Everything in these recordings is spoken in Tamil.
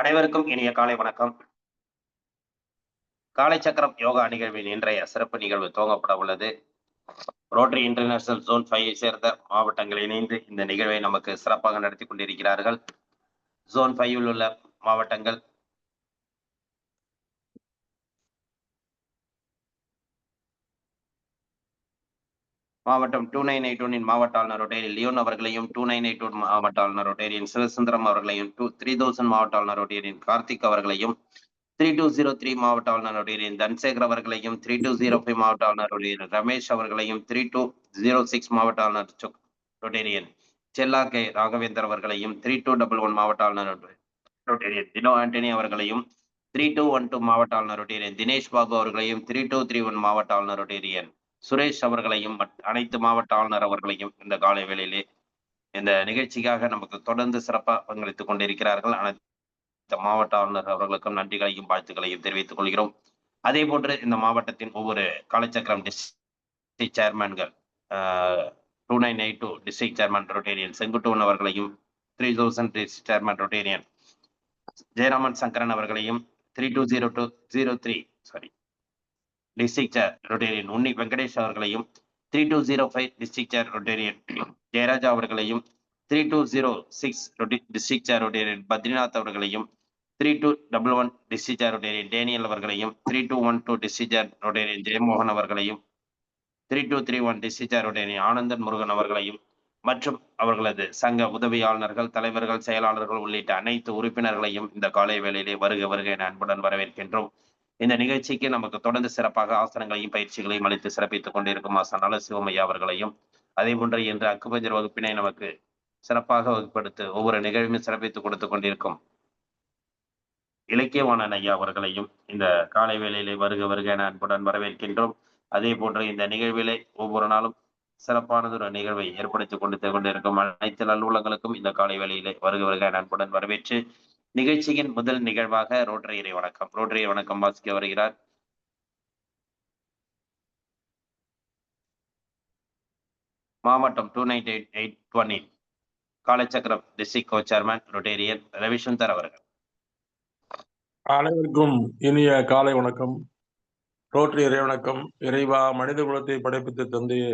அனைவருக்கும் இனிய காலை வணக்கம். காலை சக்கரம் யோகா நிகழ்வின் இன்றைய சிறப்பு நிகழ்வு துவங்கப்பட உள்ளது. ரோட்டரி இன்டர்நேஷனல் ஜோன் 5 சேர்ந்த மாவட்டங்கள் இணைந்து இந்த நிகழ்வை நமக்கு சிறப்பாக நடத்தி கொண்டிருக்கிறார்கள். ஜோன் 5 உள்ள மாவட்டங்கள் மாவட்டம் 2981 மாவட்ட ஆளுநர் ரொட்டேரியன் லியோன் அவர்களையும், 2982 மாவட்ட ஆளுநர் ரொட்டேரியன் சிவசுந்தரம் அவர்களையும், 3000 மாவட்ட ஆளுநர் ரொட்டேரியன் கார்த்திக் அவர்களையும், 3203 மாவட்ட ஆளுநர் ரொட்டேரியன் தன்சேகர் அவர்களையும், 3205 மாவட்ட ஆளுநர் ரொட்டேரியன் ரமேஷ் அவர்களையும், 3206 மாவட்ட ஆளுநர் ரொட்டேரியன் செல்லா கே ராகவேந்தர் அவர்களையும், 3211 மாவட்ட ஆளுநர் ரொட்டேரியன் தினோ ஆண்டனி அவர்களையும், 3212 மாவட்ட ஆளுநர் ரொட்டேரியன் தினேஷ் பாபு அவர்களையும், 3231 மாவட்ட ஆளுநர் ரொட்டேரியன் சுரேஷ் அவர்களையும், அனைத்து மாவட்ட ஆளுநர் அவர்களையும் இந்த காலை வேளையிலே இந்த நிகழ்ச்சிக்காக நமக்கு தொடர்ந்து சிறப்பாக பங்களித்துக் கொண்டிருக்கிறார்கள். அனைத்து மாவட்ட ஆளுநர் அவர்களுக்கும் நன்றிகளையும் வாழ்த்துக்களையும் தெரிவித்துக் கொள்கிறோம். அதே போன்று இந்த மாவட்டத்தின் ஒவ்வொரு காலச்சக்கரம் டிஸ்ட்ரிக்ட் சேர்மன்கள் 2982 டிஸ்ட்ரிக்ட் சேர்மன் ரொட்டேரியன் செங்குட்டுவன் அவர்களையும், 3000 district chairman Rotarian Jayaraman Sankaran அவர்களையும், 320203 district chair Rotarian Unni Venkatesh அவர்களையும், 3205 டிஸ்ட்ரிக்ட் சேர் ரொட்டேரியன் ஜெயராஜா அவர்களையும், 3206 டிஸ்ட்ரிக்ட் சேர் ரொட்டேரியன் பத்ரிநாத் அவர்களையும், 3211 டிஸ்ட்ரிக்ட் சேர் ரொட்டேரியன் டேனியல் அவர்களையும், 3212 டிஸ்ட்ரிக்ட் சேர் ரொட்டேரியன் ஜெயமோகன் அவர்களையும், 3231 district chair Rotarian Anandan Murugan அவர்களையும் மற்றும் அவர்களது சங்க உதவி ஆளுநர்கள், தலைவர்கள், செயலாளர்கள் உள்ளிட்ட அனைத்து உறுப்பினர்களையும் இந்த காலை வேளையிலே வருக வருக என அன்புடன் வரவேற்கின்றோம். இந்த நிகழ்ச்சிக்கு நமக்கு தொடர்ந்து சிறப்பாக ஆசனங்களையும் பயிற்சிகளையும் அளித்து சிறப்பித்துக் கொண்டிருக்கும் ஆசான் நல சிவமையா அவர்களையும், அதே போன்று இன்று அக்குபஞ்சர் வகுப்பினை நமக்கு சிறப்பாக வகுப்படுத்து ஒவ்வொரு நிகழ்வும் சிறப்பித்துக் கொடுத்துக் கொண்டிருக்கும் இலக்கியவாணன் ஐயா அவர்களையும் இந்த காலை வேளையிலே வருக வருக என அன்புடன் வரவேற்கின்றோம். அதே போன்று இந்த நிகழ்விலே ஒவ்வொரு நாளும் சிறப்பானது ஒரு நிகழ்வை ஏற்படுத்திக் கொண்டிருக்கும் அனைத்து நல்லுள்ளங்களுக்கும் இந்த காலை வேளையிலே வருக வருக என அன்புடன் வரவேற்று நிகழ்ச்சியின் முதல் நிகழ்வாக ரோட்டரி வணக்கம் வாசிக்க வருகிறார் மாவட்டம் 2981 காலச்சக்கரம் டிஸ்ட்ரிக்ட் கோ சேர்மன் ரொட்டேரியன் ரவிசுந்தர் அவர்கள். அனைவருக்கும் இனிய காலை வணக்கம். ரோட்டரி இறை வணக்கம். இறைவா, மனித குலத்தை படைப்பித்த தந்தையே,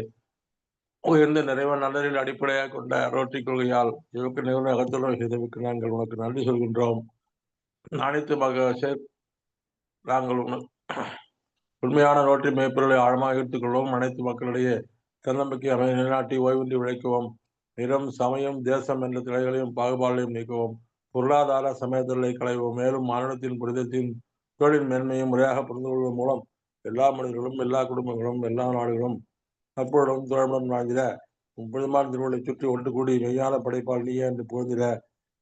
உயர்ந்த நிறைவா நல்லறில் அடிப்படையாக கொண்ட ரோட்டரி கொள்கையால் இவருக்கு நிறுவன அகத்துடன் செய்ததற்கு நாங்கள் உனக்கு நன்றி சொல்கின்றோம். அனைத்து நாங்கள் உண்மையான ரோட்டரி மேய்ப்பொருளை ஆழமாக எடுத்துக்கொள்வோம். அனைத்து மக்களிடையே தன்னம்பிக்கை அமைதி நிலைநாட்டி ஓய்வின்றி உழைக்கவும். நிறம், சமயம், தேசம் என்ற திரைகளையும் பாகுபாடுகளையும் நீக்கவும். பொருளாதார சமயத்தொழிலை களைவோம். மேலும் மாநிலத்தின் புனிதத்தின் தொழில் மேன்மையும் முறையாக புரிந்து கொள்வதன் மூலம் எல்லா மனிதர்களும், எல்லா குடும்பங்களும், எல்லா நாடுகளும் நட்புடன் தோழமுடன் வாழ்ந்திட புனிதமான திருவள்ளுவை சுற்றி ஒன்று கூடி மெய்யான படைப்பால் நீயே என்று புகழ்ந்திட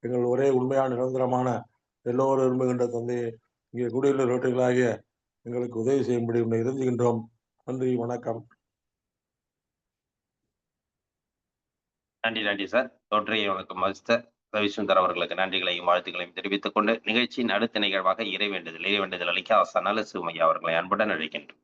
எங்கள் ஒரே உண்மையான நிரந்தரமான எல்லோரும் விரும்புகின்ற தந்தையை இங்கே கூடியுள்ள ரோட்டரிகளாகிய எங்களுக்கு உதவி செய்யும்படி உன்னை இருந்துகின்றோம். நன்றி, வணக்கம். நன்றி சார். ரோட்டரியை வணக்கம் மகிழ்ச்சார் ரவிசுந்தர் அவர்களுக்கு நன்றிகளையும் வாழ்த்துக்களையும் தெரிவித்துக் கொண்டு நிகழ்ச்சியின் அடுத்த நிகழ்வாக இறைவேண்டுதல் அளிக்க ஆசான் நல சிவமையா அவர்களை அன்புடன் அழைக்கின்றோம்.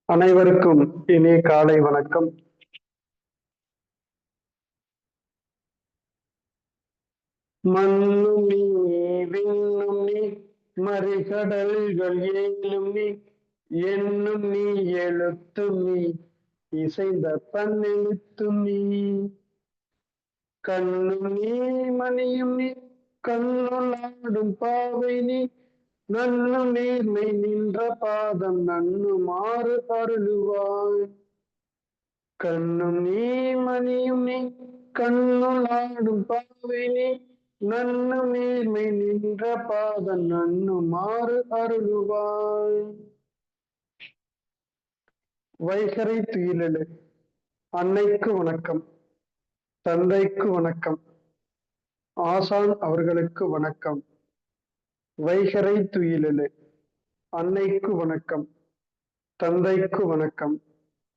அனைவருக்கும் இனிய காலை வணக்கம். மண்ணும் நீ, விண்ணும் நீ, மறிகடல்கள் ஏழும் நீ, என்னும் நீ, எழுத்தும் நீ, இசைந்த பன்னெழுத்தும் நீ, கண்ணும் நீ, மணியும் நீ, கண்ணுள்ளாடும் பாவை நீ, நன்னும் நேர்மை நின்ற பாதம் நன்னுமாறு அருளுவாய். கண்ணும் நீ மணியும் நீ கண்ணுளாடும் பாவை நீ நன்னு மேன்மை நின்ற பாதம் நன்னு மாறு அருளுவாய். வைகரை துயிலெழு அன்னைக்கு வணக்கம், தந்தைக்கு வணக்கம், ஆசான் அவர்களுக்கு வணக்கம். வைகரை துயிலெழு அன்னைக்கு வணக்கம், தந்தைக்கு வணக்கம்,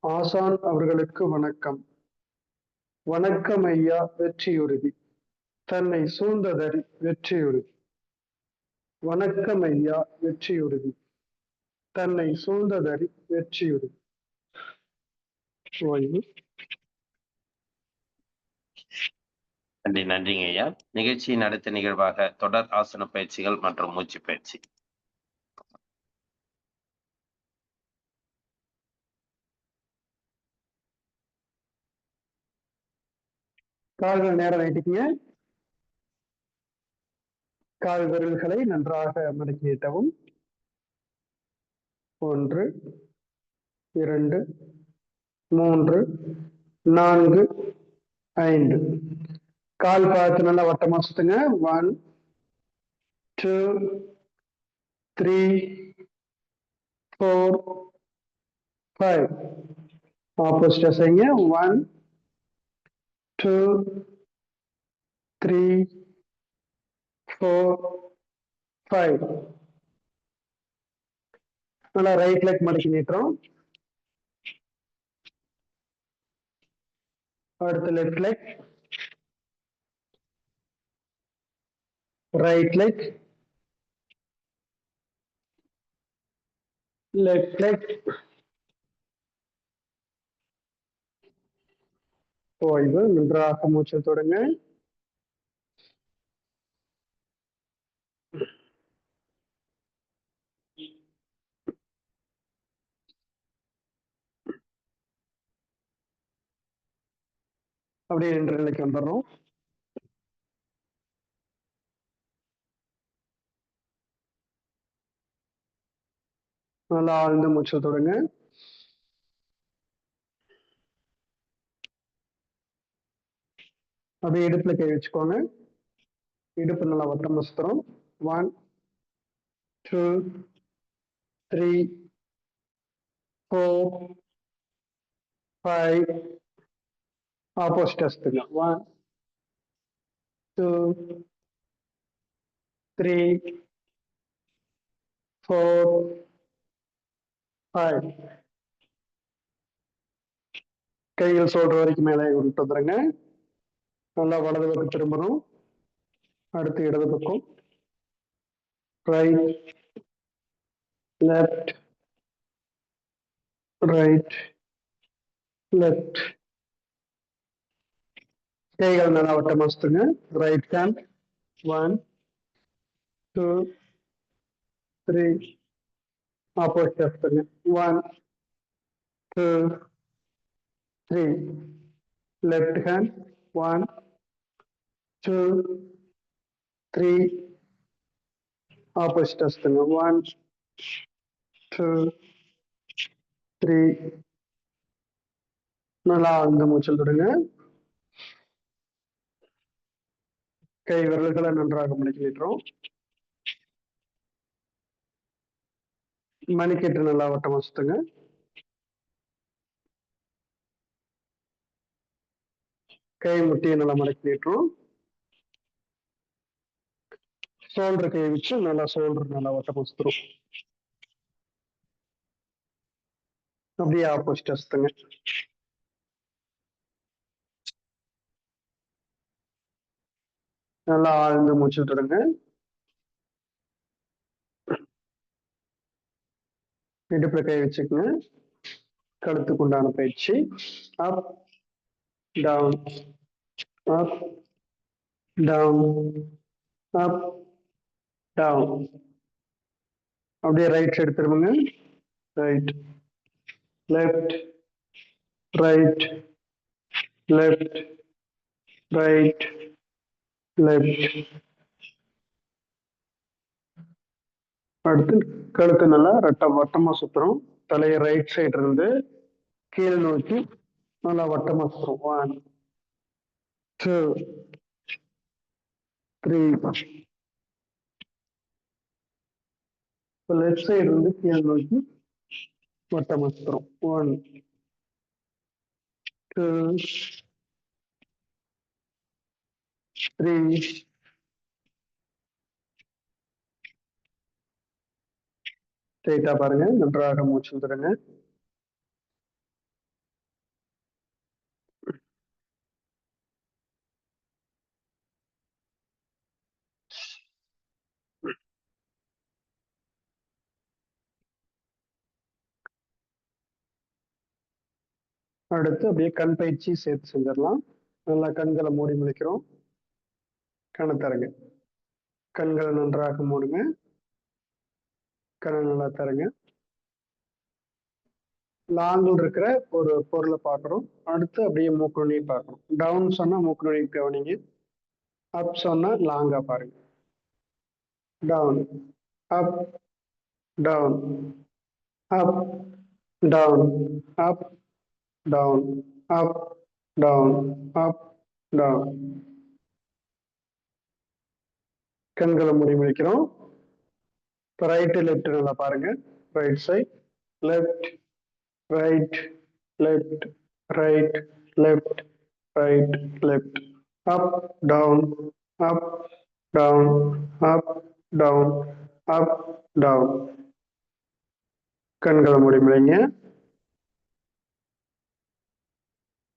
ஆசான் அவர்களுக்கு வணக்கம். வணக்கம் ஐயா வெற்றியுறுதி, தன்னை சூழ்ந்ததறி வெற்றியுறுதி. வணக்கம் ஐயா வெற்றியுறுதி, தன்னை சூழ்ந்ததறி வெற்றியுறுதி. ஓய்வு. நன்றிங்க ஐயா. நிகழ்ச்சியின் அடுத்த நிகழ்வாக தொடர் ஆசன பயிற்சிகள் மற்றும் மூச்சு பயிற்சி. கால்கள் நேரம் நீட்டிக்கங்க. கால் விரல்களை நன்றாக மடக்கி நீட்டவும். 1 2 3 4 5. கால் பார்த்து நல்லா வட்டமா சுத்துங்க. 1 2 3 4 5. ஆப்போசிட்டா செய்யுங்க. 1 2 3 4 5. நல்லா ரைட் லெக் மடக்கி நீட்டுறோம். அடுத்து left leg, right leg, left leg. ஓய்வு. நன்றாக மூச்சு தொடங்க. அப்படியே நின்ற நிலைக்கு வந்துடுறோம். நல்லா ஆழ்ந்த மூச்சு தொடங்க. அப்படியே இடுப்புல கை வச்சுக்கோங்க. இடுப்பு நல்லா வட்டமா சுத்துறோம். 1 2 3 4 5. ஆப்போசிட்டா சுத்துங்க. 1 2 3 4 5. கைகள் சொல்ற வரைக்கும் மேலே கொண்டு வந்துருங்க. நல்லா வலது பக்கம் திரும்பணும். அடுத்து இடது பக்கம். Right left right left. கைகள் நல்லா வட்டமா சுத்துங்க. Right hand. 1 2 3. ஆப்போசிட் சுத்துங்க. 1 2 3. Left hand. 1 2 3. ஆப்போசிட் சுத்துங்க. 1 2 3. நல்லா ஆழ்ந்த மூச்சல் விடுங்க. கை விரல்களை நன்றாக மடக்கி நீட்டுறோம். மணிக்கட்டு நல்லா வட்டமா சுத்துங்க. கை முட்டியை நல்லா மடக்கி நீட்டுறோம். ஷோல்டர் கை வச்சு நல்லா ஷோல்டர் நல்லா வட்டமா சுத்துறோம். அப்படியே ஆப்போசிட்டா சுத்துங்க. நல்லா ஆழ்ந்து மூச்சு விட்டுடுங்க. இடுப்புல கை வச்சுக்கோங்க. கழுத்துக்கு உண்டான பயிற்சி. Up down up down up down. அப்படியே ரைட் சைடு திரும்புங்க. Right left right left right left. அடுத்து கழுத்து நல்லா வட்டமா சுத்துறோம். தலையை ரைட் சைடு இருந்து கீழ் நோக்கி நல்லா வட்டமா சுத்துறோம். 1 2 3. இப்போ லெஃப்ட் சைடு வந்து கீழே நோக்கி வட்டமா சுத்துறோம். 1 2 3 ஸ்ட்ரைட்டா பாருங்க. நன்றாக மூச்சு விட்டுருங்க. அடுத்து அப்படியே கண் பயிற்சி சேர்த்து செஞ்சிடலாம். நல்லா கண்களை மூடி முழிக்கிறோம். கண்ணை தரங்க. கண்களை நன்றாக மூடுங்க. கண்ணை நல்லா தரங்க. லாங்கில் இருக்கிற ஒரு பொருளை பார்க்குறோம். அடுத்து அப்படியே மூக்கு நுனி பார்க்கணும். டவுன் சொன்னா மூக்கு நுனி கவனிங்க. அப் சொன்னா லாங்கா பாருங்க. Down up down up down up down up down up down. கண்களை மூடி முடிக்கிறோம். ரைட்டு லெஃப்ட் நல்லா பாருங்க. Right side left right left right left right left up down up down up down up down. கண்களை மூடி முடிங்க.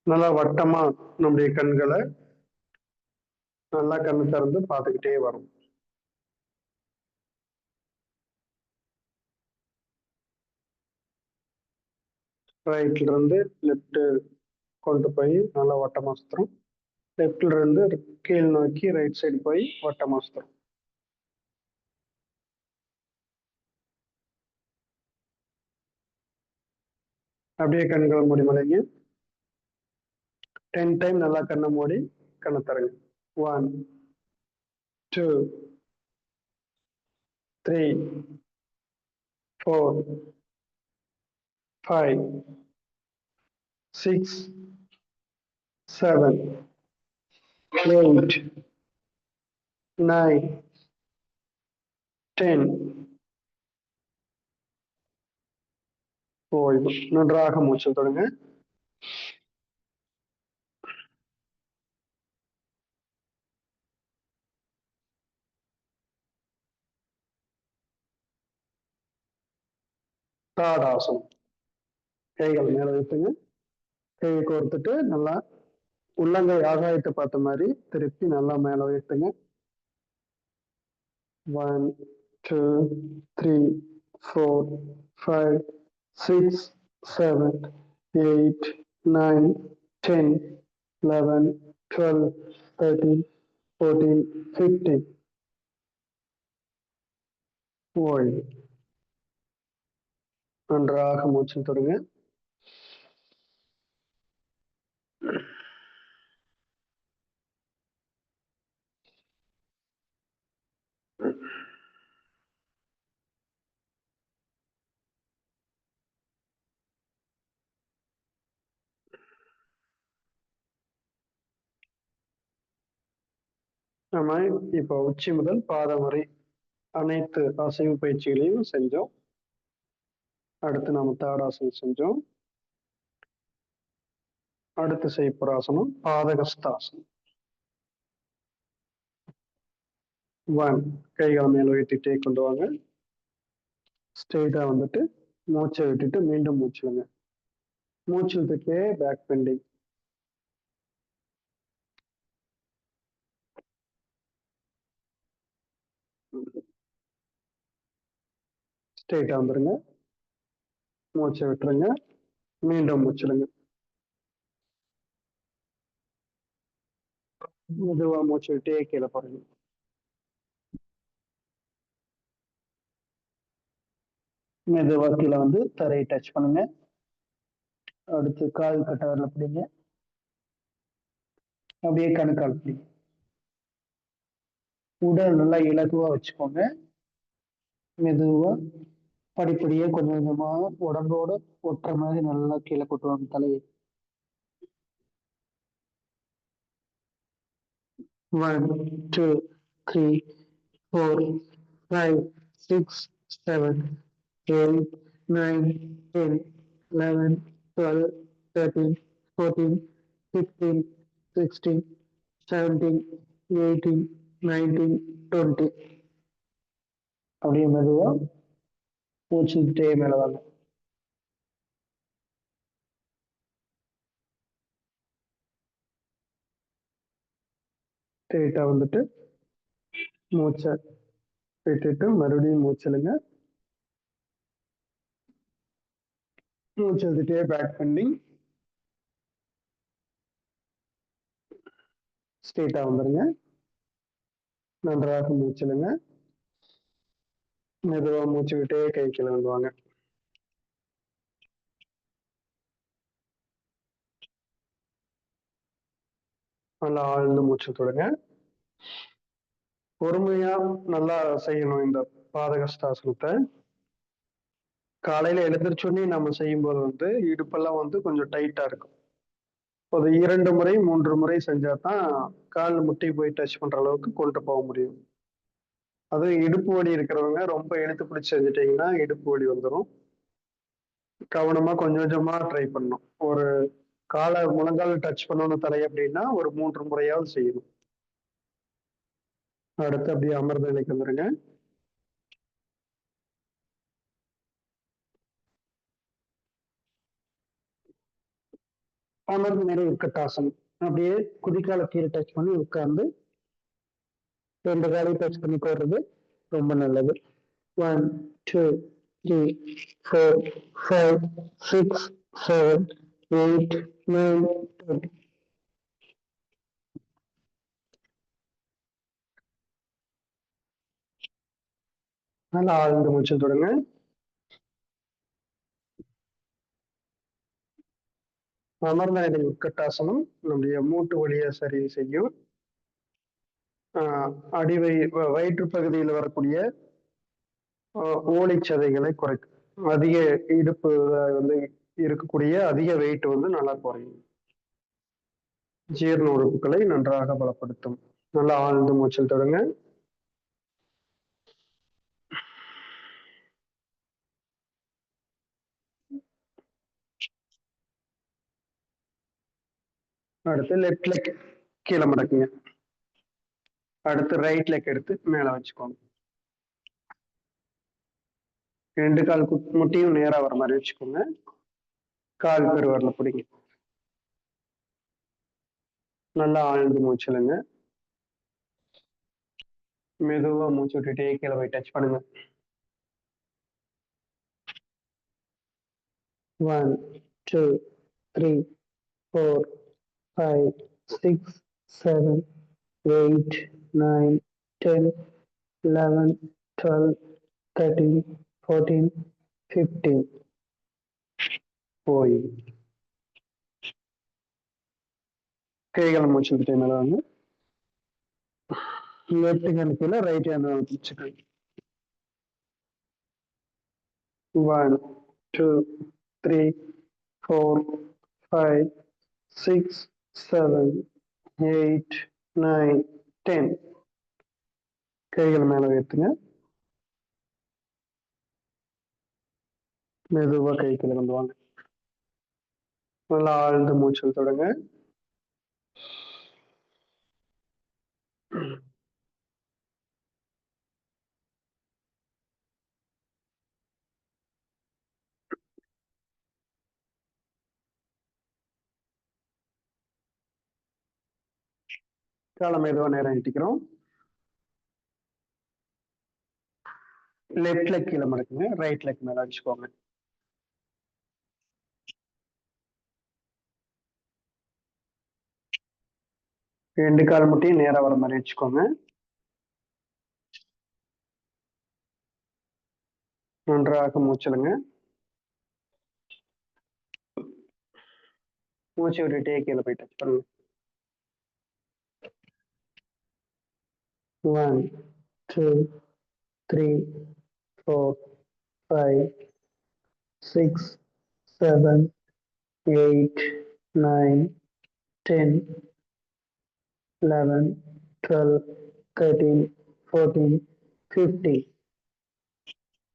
நல்லா வட்டமா நம்முடைய கண்களை நல்லா கண்ணு திறந்து பார்த்துக்கிட்டே வரும். ரைட்ல இருந்து லெஃப்ட் கொண்டு போய் நல்லா வட்டமா சுத்துறோம். லெஃப்ட்ல இருந்து கீழ் நோக்கி ரைட் சைடு போய் வட்டமா சுத்துறோம். அப்படியே கண்களை மூடி மலைங்க. 10 டைம் நல்லா கண்ணை மூடி கண்ணை தரங்க. 1 2 3 4 5 6 7 8 9 10. ஓய்வு. நன்றாக மூச்சு தொடங்க. தாடாசனம். கைகள் மேல வைத்துங்க. கையை கோர்த்துட்டு நல்லா உள்ளங்கை ஆகாயத்தை பார்த்த மாதிரி திருப்பி நல்லா மேல உயர்த்துங்க. 1 2 3 4 5 6 7 8 9 10 11 12 13 14 15. ஓய்வு. நன்றாக மூச்சு தொடுங்க. நம்ம இப்போ உச்சி முதல் பாதம் வரை அனைத்து அசைவு பயிற்சிகளையும் செஞ்சோம். அடுத்து நாம தாடாசனம் செஞ்சோம். அடுத்து செய்யப்போற ஆசனம் பாதகஸ்தாசனம். 1 கைகளை மேல உயர்த்திட்டே கொண்டு வாங்க. ஸ்ட்ரெயிட்டா வந்துட்டு மூச்சை விட்டுட்டு மீண்டும் மூச்சு விடுங்க. மூச்சு விட்டுட்டே பேக் பெண்டிங். ஸ்ட்ரெயிட்டா வந்துருங்க. மூச்சை விட்டுருங்க. மீண்டும் மூச்சிடுங்க. மெதுவா மூச்சு விட்டே கீழே போறீங்க. மெதுவா கீழே வந்து தரையை டச் பண்ணுங்க. அடுத்து கால் கட்டவரில் பிடிங்க. அப்படியே கணுக்கால் பிடிங்க. உடல் நல்லா இலகுவா வச்சுக்கோங்க. மெதுவா படிப்படியே கொஞ்சம் கொஞ்சமா உடம்போட ஒட்டுற மாதிரி நல்லா கீழே கொட்டுவாங்க தலையை. 1, 2, 3, 4, 5, 6, 7, 8, 9, 10, 11, 12, 13, 14, 15, 16, 17, 18, 19, 20. அப்படியே மெதுவா மூச்சுக்கிட்டே மேல வாங்க. ஸ்ட்ரெயிட்டா வந்துட்டு மூச்சை விட்டுட்டு மறுபடியும் மூச்சலுங்க. மூச்சு வந்துட்டே பேக் பண்ணி ஸ்ட்ரெயிட்டா வந்துருங்க. நன்றாக மூச்சலுங்க. மெதுவா மூச்சு விட்டே கை கீழே வந்துவாங்க. நல்லா ஆழ்ந்து மூச்சு தொடுங்க. பொறுமையா நல்லா செய்யணும் இந்த பாதகஸ்தாசனத்தை. காலையில எழுந்திரிச்சோடனே நம்ம செய்யும் போது வந்து இடுப்பெல்லாம் வந்து கொஞ்சம் டைட்டா இருக்கும். ஒரு 2 முறை 3 முறை செஞ்சா தான் கால் முட்டி போய் டச் பண்ற அளவுக்கு கொண்டு போக முடியும். அதுவும் இடுப்பு வலி இருக்கிறவங்க ரொம்ப இழுத்து பிடிச்சு செஞ்சுட்டீங்கன்னா இடுப்பு வலி வந்துடும். கவனமா கொஞ்சம் கொஞ்சமா ட்ரை பண்ணணும். ஒரு காலை முழங்கால் டச் பண்ணணும் தலை அப்படின்னா ஒரு 3 முறையாவது செய்யணும். அடுத்து அப்படியே அமர்ந்த நிலைக்கு வந்துருங்க. அமர்ந்த நிலை உட்கட்டாசனம். அப்படியே குதிக்கால கீழே டச் பண்ணி உட்கார்ந்து 2 காலையும் டச் பண்ணி போடுறது ரொம்ப நல்லது. 1, 2, 3, 4, 5, 6, 7, 8, 9, 10. நல்லா ஆழ்ந்த மூச்சு தொடுங்க. அமர்ந்த நிலை உட்கட்டாசனம் நம்முடைய மூட்டு வலியை சரி செய்யும். வயிற்று பகுதியில் வரக்கூடிய ஓலைச்சதைகளை குறைக்கும். அதிக இடுப்பு வந்து இருக்கக்கூடிய அதிக வெயிட் வந்து நல்லா குறையும். ஜீரண உறுப்புகளை நன்றாக பலப்படுத்தும். நல்லா ஆழ்ந்து மூச்சில் தொடங்க. அடுத்து லெஃப்ட் லெக் கீழே மடக்குங்க. அடுத்து ரைட் லெக் எடுத்து மேல வச்சுக்கோங்க. 2 கால் முட்டியும் நேரா வர மாதிரி வச்சுக்கோங்க. கால் பெருவரல பிடிங்க. நல்லா ஆழ்ந்து மூச்சுலுங்க. மெதுவா மூச்சு விட்டுட்டே கீழே போய் டச் பண்ணுங்க. 1, 2, 3, 4, 5, 6, 7, 8, 9, 10, 11, 12, 13, 14, 15. போய் கைகளை மூச்சு விட்டு மேல வந்து லெஃப்ட் ஹேண்ட் கீழே ரைட் ஹேண்ட் வச்சுக்கோங்க. 1, 2, 3, 4, 5, 6, 7, 8, 9, 10. கைகள் மேல உயர்த்துங்க. மெதுவா கை கீழே கொண்டு வாங்க. நல்லா ஆழ்ந்த மூச்சல் தொடங்க. காலை மெதுவா நேரம் நீட்டிக்கிறோம். லெஃப்ட் லெக் கீழே மடக்குங்க. ரைட் லெக் மேல வச்சுக்கோங்க. ரெண்டு கால் முட்டையும் நேரா வர மாதிரி வச்சுக்கோங்க. நன்றாக மூச்சலுங்க. மூச்சு விட்டுட்டே கீழே போய் டச் பண்ணுங்க. 1, 2, 3, 4, 5, 6, 7, 8, 9, 10, 11, 12, 13, 14, 15.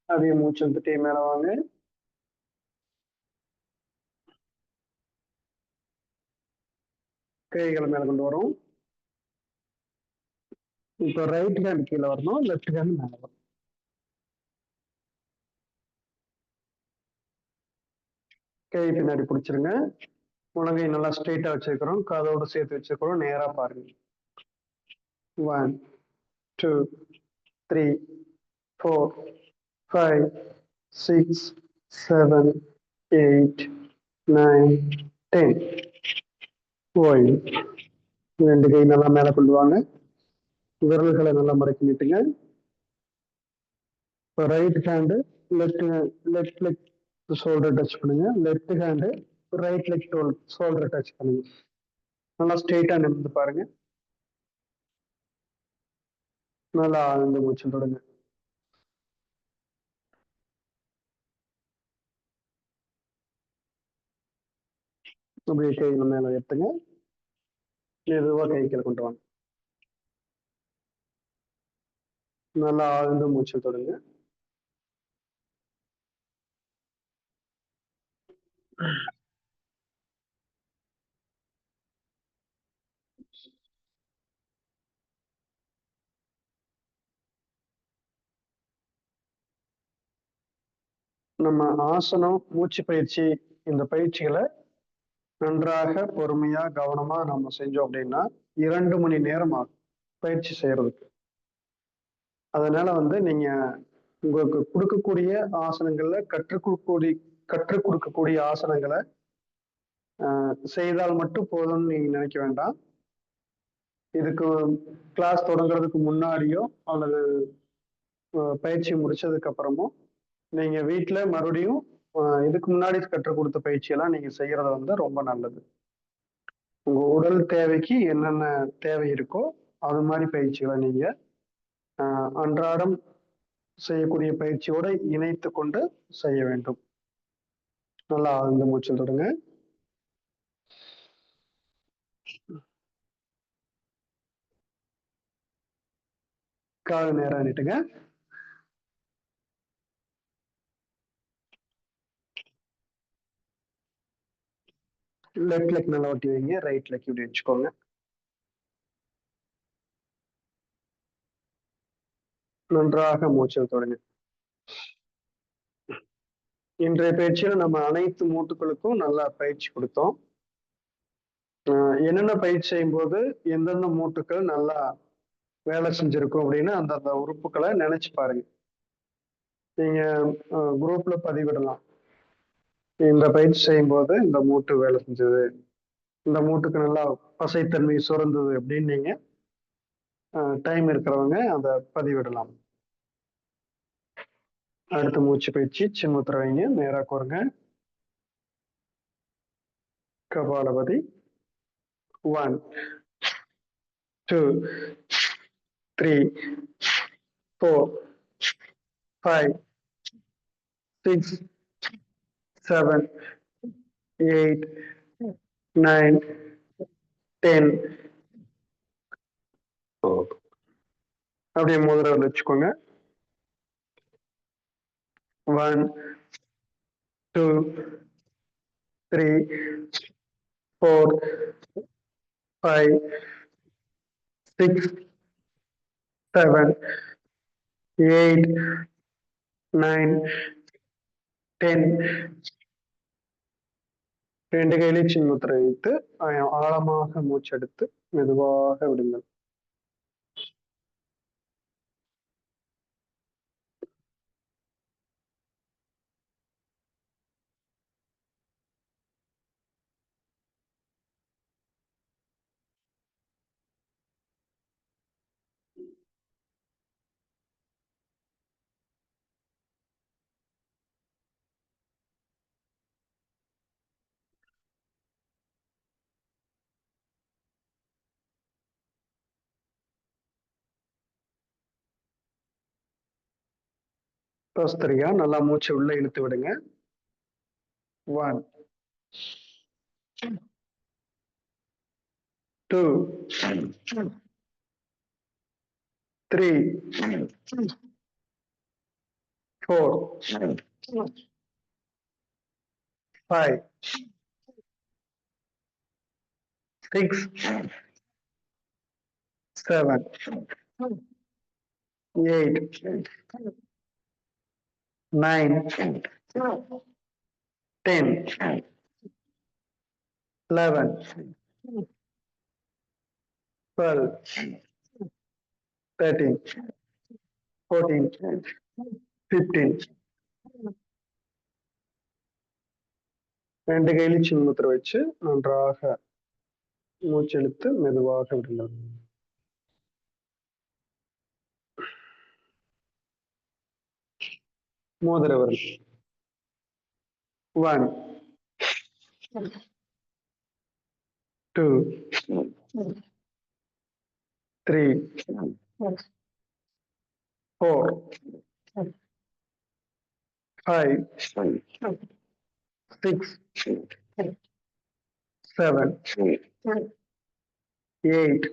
அப்படியே மூச்சு வந்துட்டே மேல வாங்க. கைகளை மேல கொண்டு வரும். இப்போ ரைட் ஹேண்ட் கீழே வரணும், லெஃப்ட் ஹேண்ட் மேல வரும். கை பின்னாடி பிடிச்சிருங்க. முழங்கை நல்லா ஸ்ட்ரெயிட்டா வச்சிருக்கிறோம், காதோட சேர்த்து வச்சிருக்கிறோம். நேரா பாருங்க. 1, 2, 3, 4, 5, 6, 7, 8, 9, 10. ஓய்வு. ரெண்டு கை நல்லா மேல கொண்டு வாங்க. விரல்களை நல்லா மடக்கி நீட்டுங்க. இப்போ right hand left leg shoulder touch பண்ணுங்க. Left hand right leg shoulder touch பண்ணுங்க. நல்லா ஸ்ட்ரெயிட்டா நிமிர்ந்து பாருங்க. நல்லா ஆழ்ந்த மூச்சு தொடங்க. அப்படியே கைகளை மேல உயர்த்துங்க. மெதுவா கைகளை கொண்டு வாங்க. நல்லா ஆழ்ந்த மூச்சு தொடங்க. நம்ம ஆசனம், மூச்சு பயிற்சி, இந்த பயிற்சிகளை நன்றாக பொறுமையா கவனமா நம்ம செஞ்சோம் அப்படின்னா 2 மணி நேரம் ஆகும் பயிற்சி செய்யறதுக்கு. அதனால நீங்க உங்களுக்கு கொடுக்கக்கூடிய ஆசனங்கள்ல கற்றுக் கொடுக்கக்கூடிய ஆசனங்களை செய்தால் மட்டும் போதும்னு நீங்க நினைக்க வேண்டாம். இதுக்கு கிளாஸ் தொடங்குறதுக்கு முன்னாடியோ அல்லது பயிற்சி முடிச்சதுக்கு அப்புறமோ நீங்க வீட்டுல மறுபடியும் இதுக்கு முன்னாடி கற்றுக் கொடுத்த பயிற்சியெல்லாம் நீங்க செய்யறது ரொம்ப நல்லது. உங்க உடல் தேவைக்கு என்னென்ன தேவை இருக்கோ அது மாதிரி பயிற்சிகளை நீங்க அன்றாடம் செய்யக்கூடிய பயிற்சியோட இணைத்து கொண்டு செய்ய வேண்டும். நல்லா ஆழ்ந்த மூச்சு தொடங்க. கால் நேரா நீட்டுங்க. லெஃப்ட் லெக் நல்லா ஒட்டி வைங்க. ரைட் லெக் இப்படி வச்சுக்கோங்க. நன்றாக மூச்சு தொடங்க. இன்றைய பயிற்சியில நம்ம அனைத்து மூட்டுகளுக்கும் நல்லா பயிற்சி கொடுத்தோம். என்னென்ன பயிற்சி செய்யும் போது எந்தெந்த மூட்டுக்கள் நல்லா வேலை செஞ்சிருக்கும் அப்படின்னு அந்தந்த உறுப்புகளை நினைச்சு பாருங்க. நீங்க குரூப்ல பதிவிடலாம். இந்த பயிற்சி செய்யும் போது இந்த மூட்டு வேலை செஞ்சது, இந்த மூட்டுக்கு நல்லா பசைத்தன்மை சுரந்தது அப்படின்னு நீங்க டைம் இருக்கிறவங்க அதை பதிவிடலாம். அடுத்த மூச்சு பயிற்சி சின்முத்திரை வைங்க. நேரா கோருங்க. கபாலபதி. 1, 2, 3, 4, 5, 6, 7, 8, 9, 10. அப்படியே முதல்ல வச்சுக்கோங்க. 1, 2, 3, 4, 5, 6, 7, 8, 9, 10. ரெண்டு கையிலே சின்முத்திரை வைத்து ஆழமாக மூச்செடுத்து மெதுவாக விடுங்கள். பஸ்திரியா நல்லா மூச்சை உள்ள இழுத்து விடுங்க. 1, 2, 3, 4, 5, 6, 7, 8, 9, 10, 11, 12, 13, 14, 15. ரெண்டு கையிலும் சின்முத்திரை வச்சு நன்றாக மூச்செழுத்து மெதுவாக விடுங்கள். மோதிர விரல். 1, 2, 3, 4, 5, 6, 7, 8,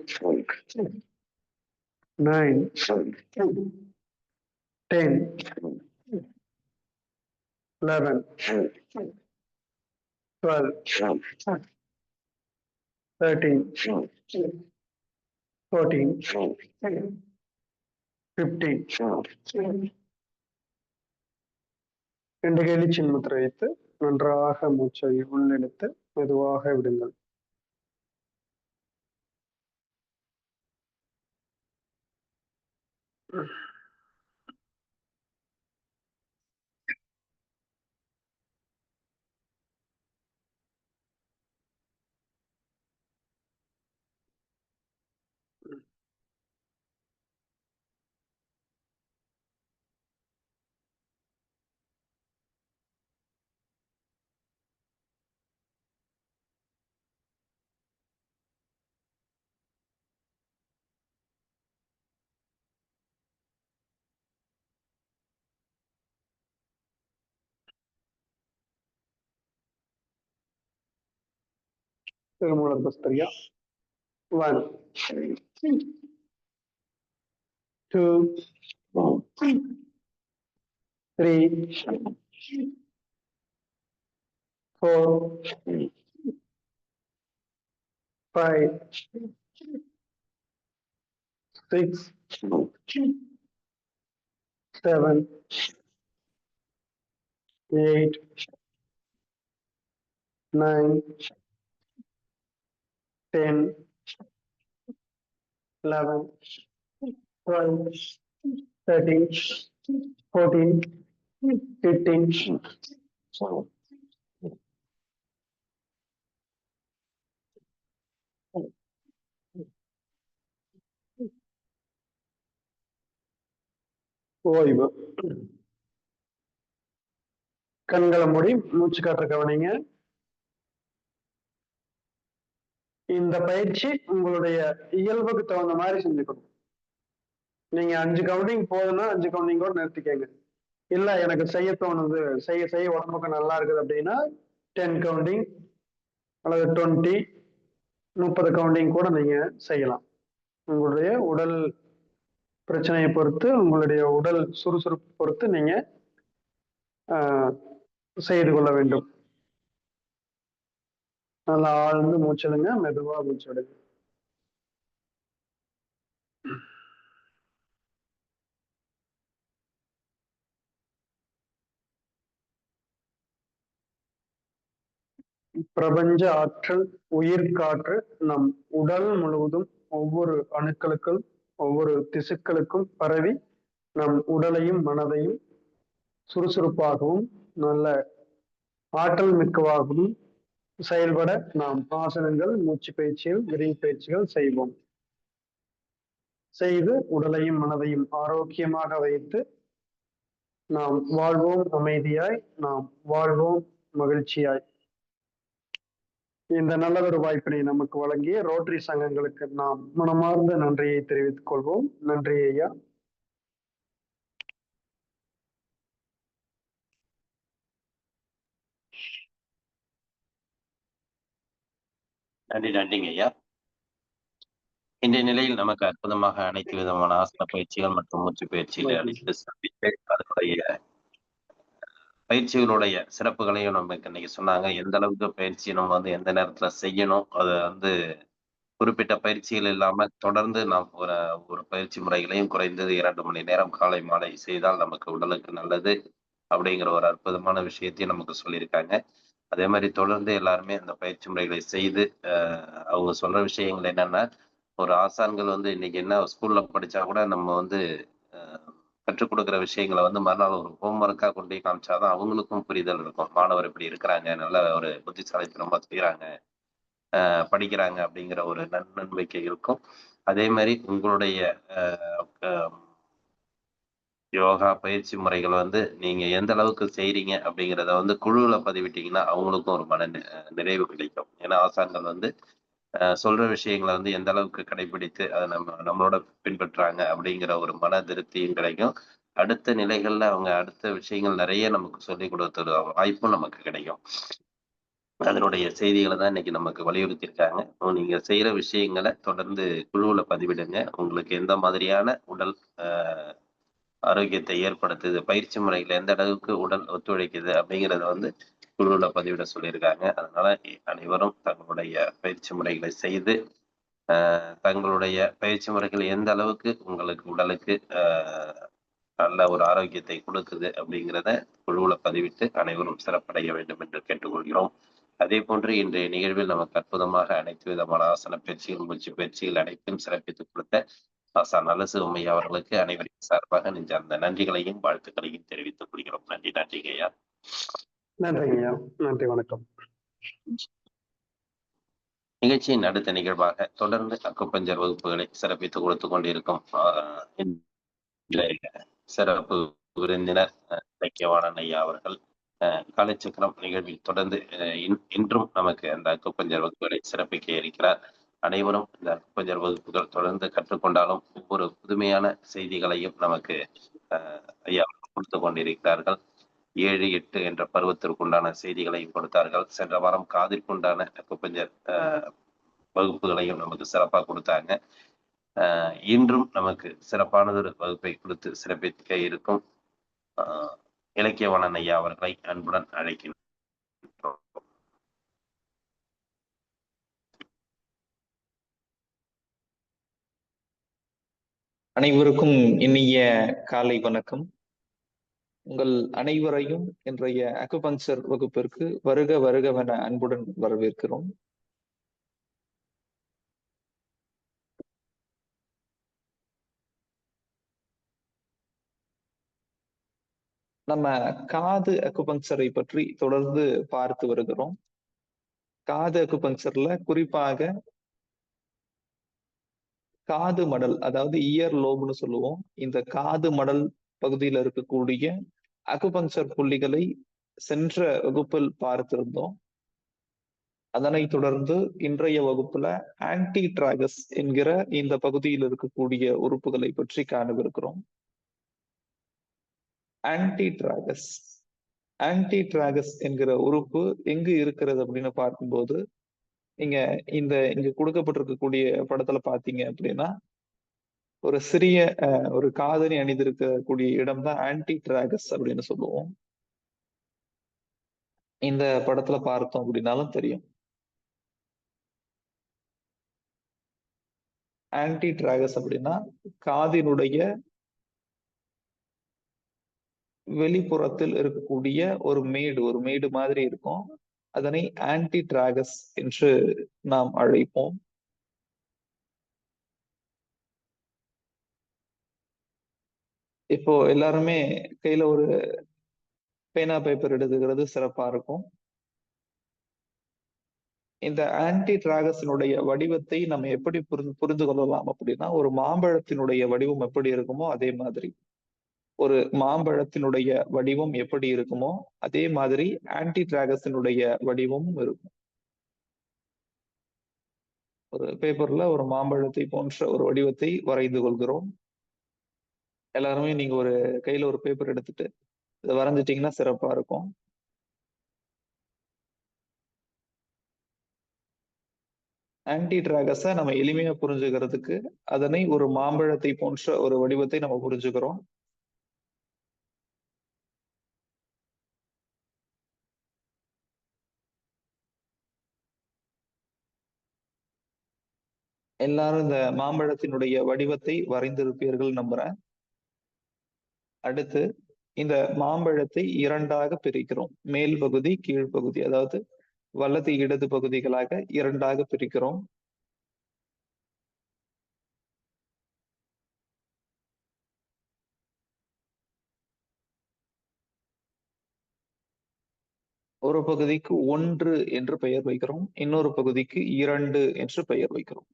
9, 10, 11, 12, 13, 14, 15. ரெண்டு கையிலும் சின்முத்திரை வைத்து நன்றாக மூச்சை உள்ளெடுத்து மெதுவாக விடுங்கள். திருமூலர் பஸ்தரியா. 1, 2, 3, 4, 5, 6, 7, 8, 9, 10, 11, 12, 13, 14, 15. ஓய்வு. கண்களை மூடி மூச்சு காற்ற கவனிங்க. இந்த பயிற்சி உங்களுடைய இயல்புக்கு தகுந்த மாதிரி செஞ்சுக்கணும். நீங்க 5 கவுண்டிங் போதுன்னா 5 கவுண்டிங் கூட நிறுத்திக்கங்க. இல்ல எனக்கு செய்ய தோணுது, செய்ய செய்ய உடம்புக்கு நல்லா இருக்குது அப்படின்னா 10 கவுண்டிங் அல்லது 20, 30 கவுண்டிங் கூட நீங்க செய்யலாம். உங்களுடைய உடல் பிரச்சனையை பொறுத்து, உங்களுடைய உடல் சுறுசுறுப்பு பொறுத்து நீங்க செய்து கொள்ள வேண்டும். நல்லா ஆழ்ந்து மூச்செடுங்க, மெதுவா மூச்செடுங்க. பிரபஞ்ச ஆற்றல், உயிர் காற்று நம் உடல் முழுவதும் ஒவ்வொரு அணுக்களுக்கும் ஒவ்வொரு திசுக்களுக்கும் பரவி நம் உடலையும் மனதையும் சுறுசுறுப்பாகவும் நல்ல ஆற்றல் மிக்கவாகவும் செயல்பட நாம் ஆசனங்கள், மூச்சு பயிற்சிகள், விரிவு பயிற்சிகள் செய்வோம். செய்து உடலையும் மனதையும் ஆரோக்கியமாக வைத்து நாம் வாழ்வோம் அமைதியாய், நாம் வாழ்வோம் மகிழ்ச்சியாய். இந்த நல்லதொரு வாய்ப்பினை நமக்கு வழங்கிய ரோட்டரி சங்கங்களுக்கு நாம் மனமார்ந்த நன்றியை தெரிவித்துக் கொள்வோம். நன்றி ஐயா. நன்றிங்க ஐயா. இன்றைய நிலையில் நமக்கு அற்புதமாக அனைத்து விதமான ஆசன பயிற்சிகள் மற்றும் மூச்சு பயிற்சிகளை அளித்து சிறப்பித்து அதனுடைய பயிற்சிகளுடைய சிறப்புகளையும் நமக்கு இன்னைக்கு சொன்னாங்க. எந்த அளவுக்கு பயிற்சி நம்ம வந்து எந்த நேரத்துல செய்யணும், அதை வந்து குறிப்பிட்ட பயிற்சிகள் இல்லாம தொடர்ந்து நாம் ஒரு பயிற்சி முறைகளையும் குறைந்தது 2 மணி நேரம் காலை மாலை செய்தால் நமக்கு உடலுக்கு நல்லது அப்படிங்கிற ஒரு அற்புதமான விஷயத்தையும் நமக்கு சொல்லியிருக்காங்க. அதே மாதிரி தொடர்ந்து எல்லாருமே அந்த பயிற்சி முறைகளை செய்து அவங்க சொல்ற விஷயங்கள் என்னன்னா, ஒரு ஆசான்கள் வந்து இன்னைக்கு என்ன ஸ்கூல்ல படிச்சா கூட நம்ம வந்து கற்றுக் கொடுக்குற விஷயங்களை வந்து மறுநாள் ஒரு ஹோம்ஒர்க்கா கொண்டு போய் காமிச்சாதான் அவங்களுக்கும் புரிதல் இருக்கும். மாணவர் இப்படி இருக்கிறாங்க, நல்ல ஒரு புத்திசாலித்தனமா செய்யறாங்க, படிக்கிறாங்க அப்படிங்கிற ஒரு நம்பிக்கை இருக்கும். அதே மாதிரி உங்களுடைய யோகா பயிற்சி முறைகள் வந்து நீங்க எந்த அளவுக்கு செய்றீங்க அப்படிங்கிறத வந்து குழுவுல பதிவிட்டீங்கன்னா அவங்களுக்கும் ஒரு நிறைவு கிடைக்கும். ஏன்னா ஆசான்கள் வந்து சொல்ற விஷயங்களை வந்து எந்த அளவுக்கு கடைபிடித்து அதை நம்மளோட பின்பற்றாங்க அப்படிங்கிற ஒரு மன திருப்தியும் கிடைக்கும். அடுத்த நிலைகள்ல அவங்க அடுத்த விஷயங்கள் நிறைய நமக்கு சொல்லிக் கொடுத்த வாய்ப்பும் நமக்கு கிடைக்கும். அதனுடைய செய்திகளை தான் இன்னைக்கு நமக்கு வலியுறுத்தியிருக்காங்க. நீங்க செய்யற விஷயங்களை தொடர்ந்து குழுவுல பதிவிடுங்க. உங்களுக்கு எந்த மாதிரியான உடல் ஆரோக்கியத்தை ஏற்படுத்துது, பயிற்சி முறைகள் எந்த அளவுக்கு உடல் ஒத்துழைக்குது அப்படிங்கிறத வந்து குழுவுல பதிவிட சொல்லியிருக்காங்க. அதனால அனைவரும் தங்களுடைய பயிற்சி முறைகளை செய்து தங்களுடைய பயிற்சி முறைகள் எந்த அளவுக்கு உங்களுக்கு உடலுக்கு நல்ல ஒரு ஆரோக்கியத்தை கொடுக்குது அப்படிங்கிறத குழுவுல பதிவிட்டு அனைவரும் சிறப்படைய வேண்டும் என்று கேட்டுக்கொள்கிறோம். அதே போன்று இன்றைய நிகழ்வில் நமக்கு அற்புதமாக அனைத்து விதமான ஆசன பயிற்சிகள், மூச்சு பயிற்சிகள் அனைத்தும் சிறப்பித்துக் கொடுத்த ஆசான் நல்லசிவம் அவர்களுக்கு அனைவரின் சார்பாக நெஞ்சார்ந்த நன்றிகளையும் வாழ்த்துக்களையும் தெரிவித்துக் கொள்கிறோம். நன்றி. நன்றிங்க ஐயா. நன்றிங்க ஐயா. நன்றி, வணக்கம். நிகழ்ச்சியின் அடுத்த நிகழ்வாக தொடர்ந்து அக்குப்பஞ்சர் வகுப்புகளை சிறப்பித்துக் கொடுத்து கொண்டிருக்கும் சிறப்பு விருந்தினர் இலக்கியவாணன் ஐயா அவர்கள் காலைச்சக்கரம் நிகழ்வில் தொடர்ந்து இன்றும் நமக்கு அந்த அக்குப்பஞ்சர் வகுப்புகளை சிறப்பிக்க இருக்கிறார். அனைவரும் இந்த அக்குப்பஞ்சர் வகுப்புகள் தொடர்ந்து கற்றுக்கொண்டாலும் ஒவ்வொரு புதுமையான செய்திகளையும் நமக்கு ஐயா கொடுத்து கொண்டிருக்கிறார்கள். 7, 8 என்ற பருவத்திற்குண்டான செய்திகளையும் கொடுத்தார்கள். சென்ற வாரம் காதிற்குண்டான அக்குப்பஞ்சர் வகுப்புகளையும் நமக்கு சிறப்பாக கொடுத்தாங்க. இன்றும் நமக்கு சிறப்பானதொரு வகுப்பை கொடுத்து சிறப்பிக்க இருக்கும் இலக்கியவாணன் ஐயா அவர்களை அன்புடன் அழைக்கின்றோம். அனைவருக்கும் இனிய காலை வணக்கம். உங்கள் அனைவரையும் இன்றைய அக்குபஞ்சர் வகுப்பிற்கு வருக வருகவென அன்புடன் வரவேற்கிறோம். நம்ம காது அக்குபஞ்சரை பற்றி தொடர்ந்து பார்த்து வருகிறோம். காது அக்குபஞ்சர்ல குறிப்பாக காது மடல், அதாவது இயர் லோப்னு சொல்லுவோம். இந்த காது மடல் பகுதியில் இருக்கக்கூடிய அக்குபஞ்சர் புள்ளிகளை சென்ற வகுப்பில் பார்த்திருந்தோம். அதனைத் தொடர்ந்து இன்றைய வகுப்புல ஆன்டி டிராகஸ் என்கிற இந்த பகுதியில் இருக்கக்கூடிய உறுப்புகளை பற்றி காணவிருக்கிறோம். ஆன்டி டிராகஸ் என்கிற உறுப்பு எங்கு இருக்கிறது அப்படின்னு பார்க்கும்போது, இங்க கொடுக்கப்பட்டிருக்கக்கூடிய படத்துல பாத்தீங்க அப்படின்னா, ஒரு சிறிய ஒரு காதணி அணிந்திருக்கக்கூடிய இடம் தான் ஆன்டி டிராகஸ் அப்படின்னு சொல்லுவோம். இந்த படத்துல பார்த்தோம் அப்படின்னாலும் தெரியும். ஆன்டி டிராகஸ் அப்படின்னா காதினுடைய வெளிப்புறத்தில் இருக்கக்கூடிய ஒரு மேடு மாதிரி இருக்கும். அதனை ஆன்டி டிராகஸ் என்று நாம் அழைப்போம். இப்போ எல்லாருமே கையில ஒரு பேனா பேப்பர் எடுத்துக்கிறது சிறப்பா இருக்கும். இந்த ஆன்டி டிராகஸினுடைய வடிவத்தை நம்ம எப்படி புரிந்து கொள்ளலாம் அப்படின்னா, ஒரு மாம்பழத்தினுடைய வடிவம் எப்படி இருக்குமோ அதே மாதிரி, ஒரு மாம்பழத்தினுடைய வடிவம் எப்படி இருக்குமோ அதே மாதிரி ஆன்டி டிராகஸினுடைய வடிவமும் இருக்கும். ஒரு பேப்பர்ல ஒரு மாம்பழத்தை போன்ற ஒரு வடிவத்தை வரைந்து கொள்கிறோம். எல்லாருமே நீங்க ஒரு கையில ஒரு பேப்பர் எடுத்துட்டு இதை வரைஞ்சிட்டீங்கன்னா சிறப்பா இருக்கும். ஆன்டி டிராகஸை நம்ம எளிமையா புரிஞ்சுக்கிறதுக்கு அதனை ஒரு மாம்பழத்தை போன்ற ஒரு வடிவத்தை நம்ம புரிஞ்சுக்கிறோம். எல்லாரும் இந்த மாம்பழத்தினுடைய வடிவத்தை வரைந்திருப்பீர்கள் நம்புறேன். அடுத்து இந்த மாம்பழத்தை இரண்டாக பிரிக்கிறோம். மேல் பகுதி, கீழ்ப்பகுதி, அதாவது வலது இடது பகுதிகளாக இரண்டாக பிரிக்கிறோம். ஒரு பகுதிக்கு 1 என்று பெயர் வைக்கிறோம், இன்னொரு பகுதிக்கு 2 என்று பெயர் வைக்கிறோம்.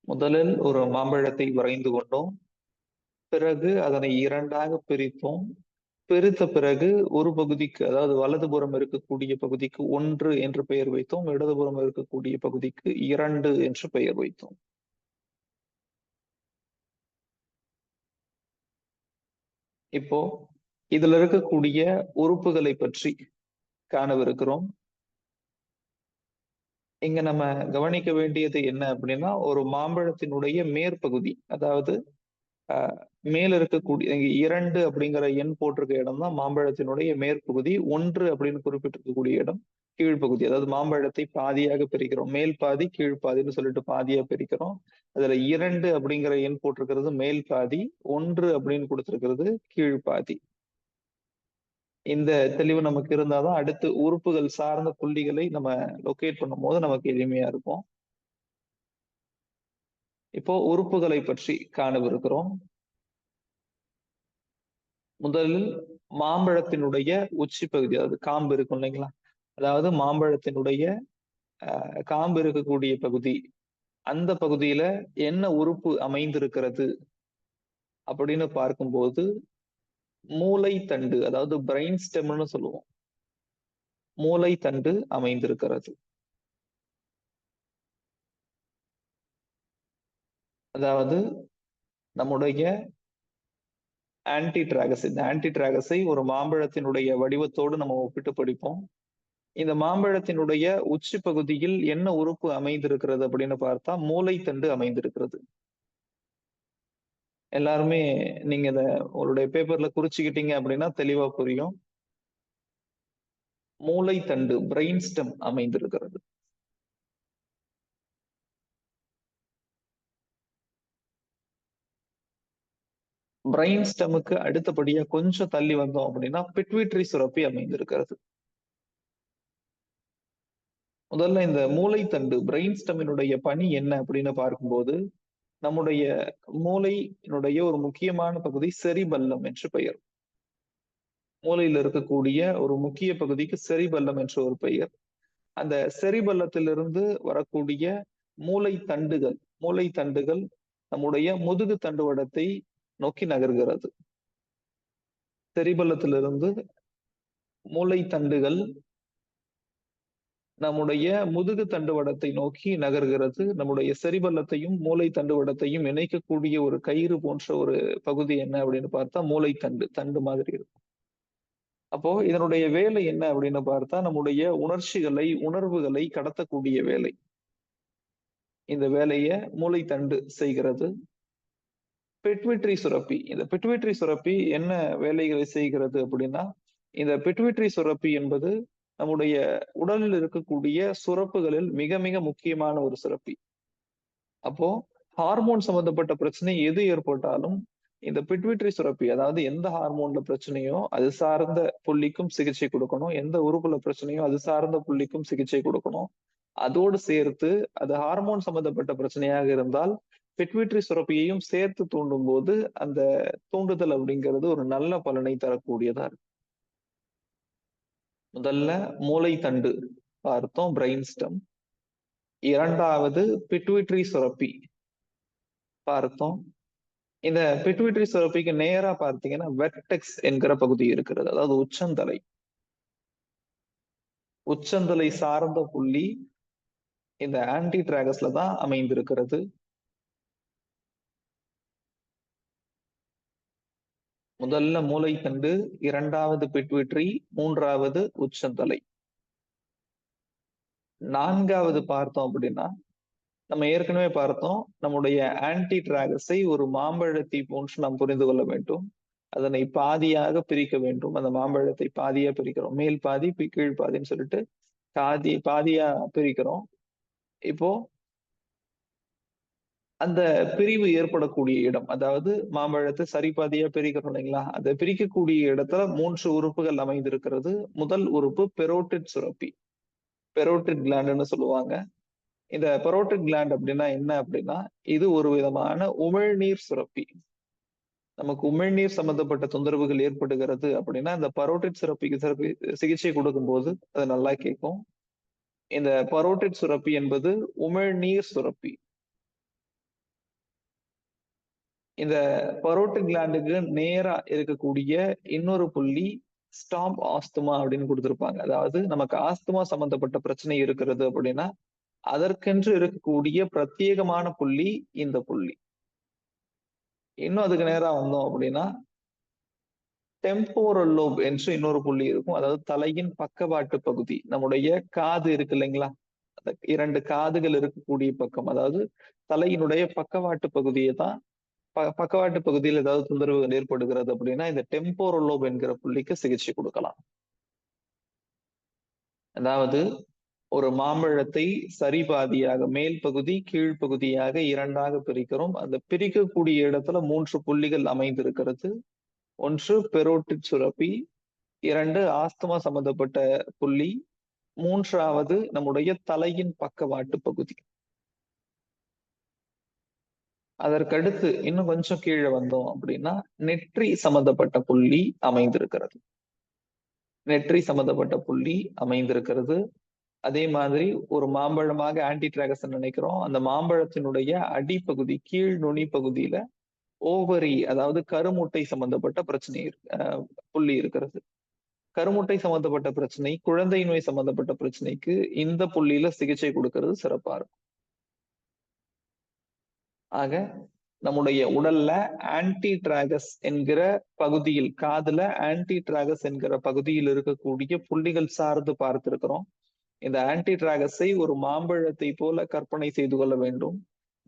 முதலில் ஒரு மாம்பழத்தை வரைந்து கொண்டோம். பிறகு அதனை இரண்டாக பிரித்தோம். பிரித்த பிறகு ஒரு பகுதிக்கு, அதாவது வலதுபுறம் இருக்கக்கூடிய பகுதிக்கு 1 என்று பெயர் வைத்தோம், இடதுபுறம் இருக்கக்கூடிய பகுதிக்கு 2 என்று பெயர் வைத்தோம். இப்போ இதுல இருக்கக்கூடிய உறுப்புகளை பற்றி காணவிருக்கிறோம். இங்க நம்ம கவனிக்க வேண்டியது என்ன அப்படின்னா, ஒரு மாம்பழத்தினுடைய மேற்பகுதி, அதாவது மேல இருக்கக்கூடிய 2 அப்படிங்கிற எண் போட்டிருக்க இடம் தான் மாம்பழத்தினுடைய மேற்பகுதி. 1 அப்படின்னு குறிப்பிட்டிருக்கக்கூடிய இடம் கீழ்ப்பகுதி. அதாவது மாம்பழத்தை பாதியாக பிரிக்கிறோம், மேல் பாதி கீழ் பாதின்னு சொல்லிட்டு பாதியா பிரிக்கிறோம். அதுல 2 அப்படிங்கிற எண் போட்டிருக்கிறது மேல் பாதி, 1 அப்படின்னு கொடுத்திருக்கிறது கீழ் பாதி. இந்த தெளிவு நமக்கு இருந்தாதான் அடுத்து உறுப்புகள் சார்ந்த புள்ளிகளை நம்ம லொகேட் பண்ணும் போது நமக்கு எளிமையா இருக்கும். இப்போ உறுப்புகளை பற்றி காணவிருக்கிறோம். முதலில் மாம்பழத்தினுடைய உச்சி பகுதி, அதாவது காம்பு இருக்கும் இல்லைங்களா, அதாவது மாம்பழத்தினுடைய காம்பு இருக்கக்கூடிய பகுதி, அந்த பகுதியில என்ன உறுப்பு அமைந்திருக்கிறது அப்படின்னு பார்க்கும்போது மூளை தண்டு, அதாவது பிரெயின் ஸ்டெம்னு சொல்லுவோம், மூளை தண்டு அமைந்திருக்கிறது. அதாவது நம்முடைய ஆன்டி டிராகஸ், இந்த ஆன்டி டிராகஸை ஒரு மாம்பழத்தினுடைய வடிவத்தோடு நம்ம ஒப்பிட்டு படிப்போம். இந்த மாம்பழத்தினுடைய உச்சி பகுதியில் என்ன உறுப்பு அமைந்திருக்கிறது அப்படின்னு பார்த்தா மூளை தண்டு அமைந்திருக்கிறது. எல்லாருமே நீங்க இத உங்களுடைய பேப்பர்ல குறிச்சுக்கிட்டீங்க அப்படின்னா தெளிவா புரியும். மூளை தண்டு, பிரெயின் ஸ்டெம் அமைந்திருக்கிறது. பிரெயின் ஸ்டெமுக்கு அடுத்தபடியா கொஞ்சம் தள்ளி வந்தோம் அப்படின்னா பிட்யூட்டரி சுரப்பி அமைந்திருக்கிறது. முதல்ல இந்த மூளைத்தண்டு, பிரெயின் ஸ்டெமினுடைய பணி என்ன அப்படின்னு பார்க்கும்போது, நம்முடைய மூளையினுடைய ஒரு முக்கியமான பகுதி செரிபல்லம் என்று பெயர். மூளையில் இருக்கக்கூடிய ஒரு முக்கிய பகுதிக்கு செரிபல்லம் என்று ஒரு பெயர். அந்த செரிபல்லத்திலிருந்து வரக்கூடிய மூளை தண்டுகள் நம்முடைய முதுகு தண்டுவடத்தை நோக்கி நகர்கிறது. செரிபல்லத்திலிருந்து மூளை தண்டுகள் நம்முடைய முதுகு தண்டுவடத்தை நோக்கி நகர்கிறது. நம்முடைய செரிபல்லத்தையும் மூளை தண்டுவடத்தையும் இணைக்கக்கூடிய ஒரு கயிறு போன்ற ஒரு பகுதி என்ன அப்படின்னு பார்த்தா மூளை தண்டு மாதிரி இருக்கும். அப்போ இதனுடைய வேலை என்ன அப்படின்னு பார்த்தா நம்முடைய உணர்வுகளை கடத்தக்கூடிய வேலை. இந்த வேலையை மூளை தண்டு செய்கிறது. பிட்யூட்டரி சுரப்பி, இந்த பிட்யூட்டரி சுரப்பி என்ன வேலைகளை செய்கிறது அப்படின்னா, இந்த பிட்யூட்டரி சுரப்பி என்பது நம்முடைய உடலில் இருக்கக்கூடிய சுரப்புகளில் மிக மிக முக்கியமான ஒரு சுரப்பி. அப்போ ஹார்மோன் சம்பந்தப்பட்ட பிரச்சனை எது ஏற்பட்டாலும் இந்த பிட்யூட்டரி சுரப்பி, அதாவது எந்த ஹார்மோன்ல பிரச்சனையோ அது சார்ந்த புள்ளிக்கும் சிகிச்சை கொடுக்கணும், எந்த உறுப்புல பிரச்சனையோ அது சார்ந்த புள்ளிக்கும் சிகிச்சை கொடுக்கணும். அதோடு சேர்த்து அது ஹார்மோன் சம்பந்தப்பட்ட பிரச்சனையாக இருந்தால் பிட்யூட்டரி சுரப்பியையும் சேர்த்து தூண்டும் போது அந்த தூண்டுதல் அப்படிங்கிறது ஒரு நல்ல பலனை தரக்கூடியதா இருக்கு. முதல்ல மூளை தண்டு பார்த்தோம், பிரெயின் ஸ்டெம். இரண்டாவது பிட்யூட்டரி சுரப்பி பார்த்தோம். இந்த பிட்யூட்டரி சுரப்பிக்கு நேரா பார்த்தீங்கன்னா வெர்டெக்ஸ் என்கிற பகுதி இருக்கிறது, அதாவது உச்சந்தலை சார்ந்த புள்ளி இந்த ஆன்டி டிராகஸ்ல தான் அமைந்திருக்கிறது. முதல்ல மூளைத்தண்டு, இரண்டாவது பிட்விட்ரி, மூன்றாவது உச்சந்தலை. நான்காவது பார்த்தோம் அப்படின்னா, நம்ம ஏற்கனவே பார்த்தோம், நம்முடைய ஆன்டி டிராகஸை ஒரு மாம்பழத்தை போன்று நாம் புரிந்து கொள்ள வேண்டும். அதனை பாதியாக பிரிக்க வேண்டும். அந்த மாம்பழத்தை பாதியா பிரிக்கிறோம். மேல் பாதி, கீழ் பாதின்னு சொல்லிட்டு பாதியா பிரிக்கிறோம். இப்போ அந்த பிரிவு ஏற்படக்கூடிய இடம், அதாவது மாம்பழத்தை சரிபாதியா பிரிக்கிறோம் இல்லைங்களா? அதை பிரிக்கக்கூடிய இடத்துல 3 உறுப்புகள் அமைந்திருக்கிறது. முதல் உறுப்பு பெரோட்டிட் சுரப்பி, பெரோட்டிட் கிளாண்டுன்னு சொல்லுவாங்க. இந்த பெரோட்டிட் கிளாண்ட் அப்படின்னா என்ன அப்படின்னா, இது ஒரு விதமான உமிழ்நீர் சுரப்பி. நமக்கு உமிழ்நீர் சம்பந்தப்பட்ட தொந்தரவுகள் ஏற்படுகிறது அப்படின்னா, இந்த பரோட்டிட் சுரப்பிக்கு சிகிச்சை கொடுக்கும்போது அது நல்லா கேட்கும். இந்த பரோட்டிட் சுரப்பி என்பது உமிழ்நீர் சுரப்பி. இந்த பரோட்டிட் கிளாண்டுக்கு நேரா இருக்கக்கூடிய இன்னொரு புள்ளி ஸ்டாப் ஆஸ்துமா அப்படின்னு கொடுத்திருப்பாங்க. அதாவது நமக்கு ஆஸ்துமா சம்பந்தப்பட்ட பிரச்சனை இருக்கிறது அப்படின்னா அதற்கென்று இருக்கக்கூடிய பிரத்யேகமான புள்ளி இந்த புள்ளி. இன்னும் அதுக்கு நேரா வந்தோம் அப்படின்னா டெம்போரல் லோப் என்று இன்னொரு புள்ளி இருக்கும். அதாவது தலையின் பக்கவாட்டு பகுதி. நம்முடைய காது இருக்கு இல்லைங்களா? அந்த 2 காதுகள் இருக்கக்கூடிய பக்கம், அதாவது தலையினுடைய பக்கவாட்டு பகுதியை தான் பக்கவாட்டு பகுதியில் ஏதாவது தொந்தரவுகள் ஏற்படுகிறது அப்படின்னா இந்த டெம்போரல் லோப் என்கிற புள்ளிக்கு சிகிச்சை கொடுக்கலாம். அதாவது ஒரு மாம்பழத்தை சரிபாதியாக மேல் பகுதி கீழ் பகுதியாக 2ஆக பிரிக்கிறோம். அந்த பிரிக்கக்கூடிய இடத்துல 3 புள்ளிகள் அமைந்திருக்கிறது. 1 பெரோட்டிட் சுரப்பி, 2 ஆஸ்துமா சம்பந்தப்பட்ட புள்ளி, 3வது நம்முடைய தலையின் பக்கவாட்டு பகுதி. அதற்கடுத்து இன்னும் கொஞ்சம் கீழே வந்தோம் அப்படின்னா நெற்றி சம்பந்தப்பட்ட புள்ளி அமைந்திருக்கிறது. நெற்றி சம்பந்தப்பட்ட புள்ளி அமைந்திருக்கிறது. அதே மாதிரி ஒரு மாம்பழமாக ஆன்டி டிராகஸ் நினைக்கிறோம். அந்த மாம்பழத்தினுடைய அடிப்பகுதி கீழ் நுனி பகுதியில ஓவரி, அதாவது கருமுட்டை சம்பந்தப்பட்ட பிரச்சனை புள்ளி இருக்கிறது. கருமுட்டை சம்பந்தப்பட்ட பிரச்சனை, குழந்தை நோய் சம்பந்தப்பட்ட பிரச்சனைக்கு இந்த புள்ளியில சிகிச்சை கொடுக்கிறது சிறப்பா இருக்கும். ஆக நம்முடைய உடல்ல ஆன்டி டிராகஸ் என்கிற பகுதியில், காதுல ஆன்டி டிராகஸ் என்கிற பகுதியில் இருக்கக்கூடிய புள்ளிகள் சார்ந்து பார்த்திருக்கிறோம். இந்த ஆன்டி டிராகஸை ஒரு மாம்பழத்தை போல கற்பனை செய்து கொள்ள வேண்டும்.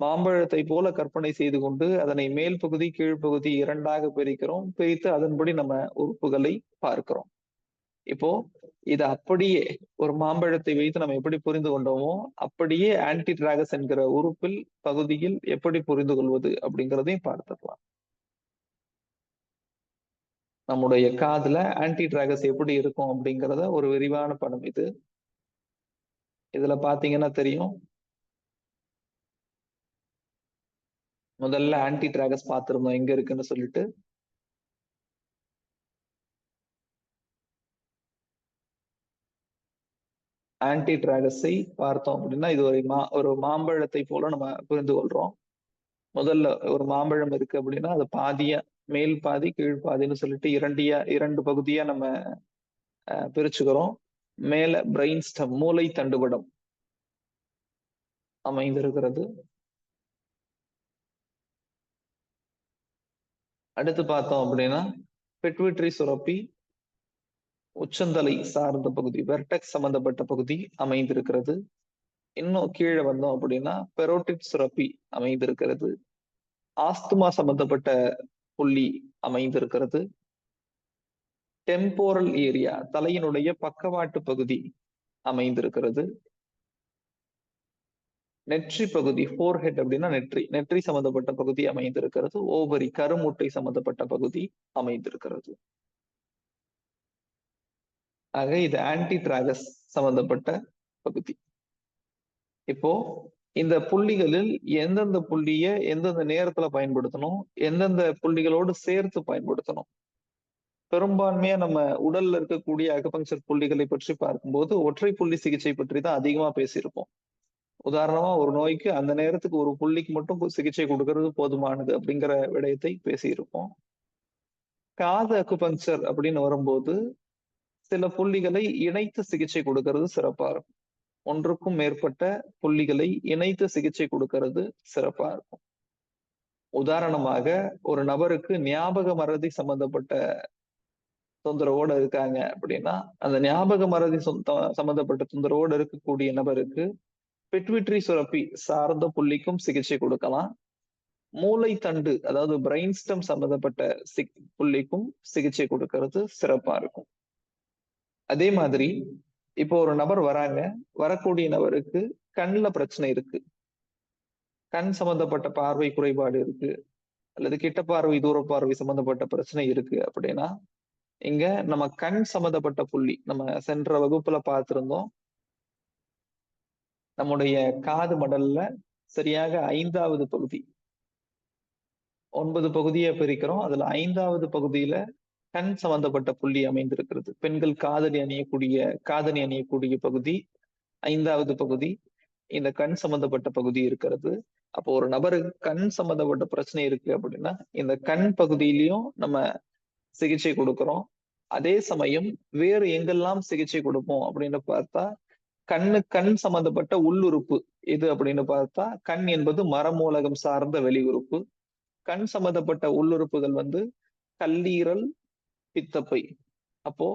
மாம்பழத்தை போல கற்பனை செய்து கொண்டு அதனை மேல் பகுதி கீழ்ப்பகுதி 2ஆக பிரிக்கிறோம். பிரித்து அதன்படி நம்ம உறுப்புகளை பார்க்கிறோம். இப்போ இது அப்படியே ஒரு மாம்பழத்தை வைத்து நம்ம எப்படி புரிந்து கொண்டோமோ அப்படியே ஆன்டி டிராகஸ் என்கிற உறுப்பில் பகுதியில் எப்படி புரிந்து கொள்வது அப்படிங்கிறதையும் பார்த்துக்கலாம். நம்முடைய காதுல ஆன்டி டிராகஸ் எப்படி இருக்கும் அப்படிங்கிறத ஒரு விரிவான படம் இது. இதுல பாத்தீங்கன்னா தெரியும். முதல்ல ஆன்டி டிராகஸ் பார்த்திருந்தோம் எங்க இருக்குன்னு சொல்லிட்டு. ஆன்டி டிராகஸை பார்த்தோம் அப்படின்னா இது ஒரு மாம்பழத்தை போல நம்ம புரிந்து கொள்றோம். முதல்ல ஒரு மாம்பழம் இருக்கு அப்படின்னா அது பாதியா மேல் பாதி கீழ் பாதின்னு சொல்லிட்டு 2 பகுதியா நம்ம பிரிச்சுக்கிறோம். மேல பிரெயின் ஸ்டம், மூளை தண்டுவடம் அமைந்திருக்கிறது. அடுத்து பார்த்தோம் அப்படின்னா பிட்விட்ரி சுரப்பி, உச்சந்தலை சார்ந்த பகுதி, வெர்டெக்ஸ் சம்பந்தப்பட்ட பகுதி அமைந்திருக்கிறது. இன்னும் கீழே வந்தோம் அப்படின்னா பெரோட்டிட் சுரப்பி அமைந்திருக்கிறது. ஆஸ்துமா சம்பந்தப்பட்ட புள்ளி அமைந்திருக்கிறது. டெம்போரல் ஏரியா, தலையினுடைய பக்கவாட்டு பகுதி அமைந்திருக்கிறது. நெற்றி பகுதி, ஃபோர்ஹெட் அப்படின்னா நெற்றி சம்பந்தப்பட்ட பகுதி அமைந்திருக்கிறது. ஓவரி, கருமுட்டை சம்பந்தப்பட்ட பகுதி அமைந்திருக்கிறது. ஆக இது ஆன்டி டிராகஸ் சம்பந்தப்பட்ட பகுதி. இப்போ இந்த புள்ளிகளில் எந்தெந்த புள்ளிய எந்தெந்த நேரத்துல பயன்படுத்தணும், எந்தெந்த புள்ளிகளோடு சேர்த்து பயன்படுத்தணும். பெரும்பான்மையா நம்ம உடல்ல இருக்கக்கூடிய அக்குபங்சர் புள்ளிகளை பற்றி பார்க்கும்போது ஒற்றை புள்ளி சிகிச்சை பற்றி தான் அதிகமா பேசியிருப்போம். உதாரணமா ஒரு நோய்க்கு அந்த நேரத்துக்கு ஒரு புள்ளிக்கு மட்டும் சிகிச்சை கொடுக்கறது போதுமானது அப்படிங்கிற விடயத்தை பேசியிருப்போம். காது அக்குபங்சர் அப்படின்னு வரும்போது சில புள்ளிகளை இணைத்து சிகிச்சை கொடுக்கறது சிறப்பா இருக்கும். ஒன்றுக்கும் மேற்பட்ட புள்ளிகளை இணைத்து சிகிச்சை கொடுக்கறது சிறப்பா இருக்கும். உதாரணமாக ஒரு நபருக்கு ஞாபக மறதி சம்பந்தப்பட்ட தொந்தரவோட இருக்காங்க அப்படின்னா, அந்த ஞாபக மறதி சம்பந்தப்பட்ட தொந்தரவோட இருக்கக்கூடிய நபருக்கு பிட்விட்ரி சுரப்பி சார்ந்த புள்ளிக்கும் சிகிச்சை கொடுக்கலாம். மூளை தண்டு அதாவது பிரெயின் ஸ்டெம் சம்பந்தப்பட்ட புள்ளிக்கும் சிகிச்சை கொடுக்கறது சிறப்பா இருக்கும். அதே மாதிரி இப்போ ஒரு நபர் வராங்க, வரக்கூடிய நபருக்கு கண்ணுல பிரச்சனை இருக்கு, கண் சம்பந்தப்பட்ட பார்வை குறைபாடு இருக்கு, அல்லது கிட்ட பார்வை தூர பார்வை சம்பந்தப்பட்ட பிரச்சனை இருக்கு அப்படின்னா, இங்க நம்ம கண் சம்பந்தப்பட்ட புள்ளி நம்ம சென்ற வகுப்புல பார்த்திருந்தோம். நம்முடைய காது மடல்ல சரியாக 5வது பகுதி, 9 பகுதியை பிரிக்கிறோம். அதுல 5வது பகுதியில கண் சம்பந்தப்பட்ட புள்ளி அமைந்திருக்கிறது. பெண்கள் காதணி அணியக்கூடிய பகுதி 5வது பகுதி, இந்த கண் சம்பந்தப்பட்ட பகுதி இருக்கிறது. அப்போ ஒரு நபருக்கு கண் சம்பந்தப்பட்ட பிரச்சனை இருக்கு அப்படின்னா, இந்த கண் பகுதியிலையும் நம்ம சிகிச்சை கொடுக்கிறோம். அதே சமயம் வேறு எங்கெல்லாம் சிகிச்சை கொடுப்போம் அப்படின்னு பார்த்தா, கண் சம்பந்தப்பட்ட உள்ளுறுப்பு எது அப்படின்னு பார்த்தா, கண் என்பது மரமூலகம் சார்ந்த வெளி உறுப்பு. கண் சம்பந்தப்பட்ட உள்ளுறுப்புகள் கல்லீரல், பித்தப்பை. அப்போ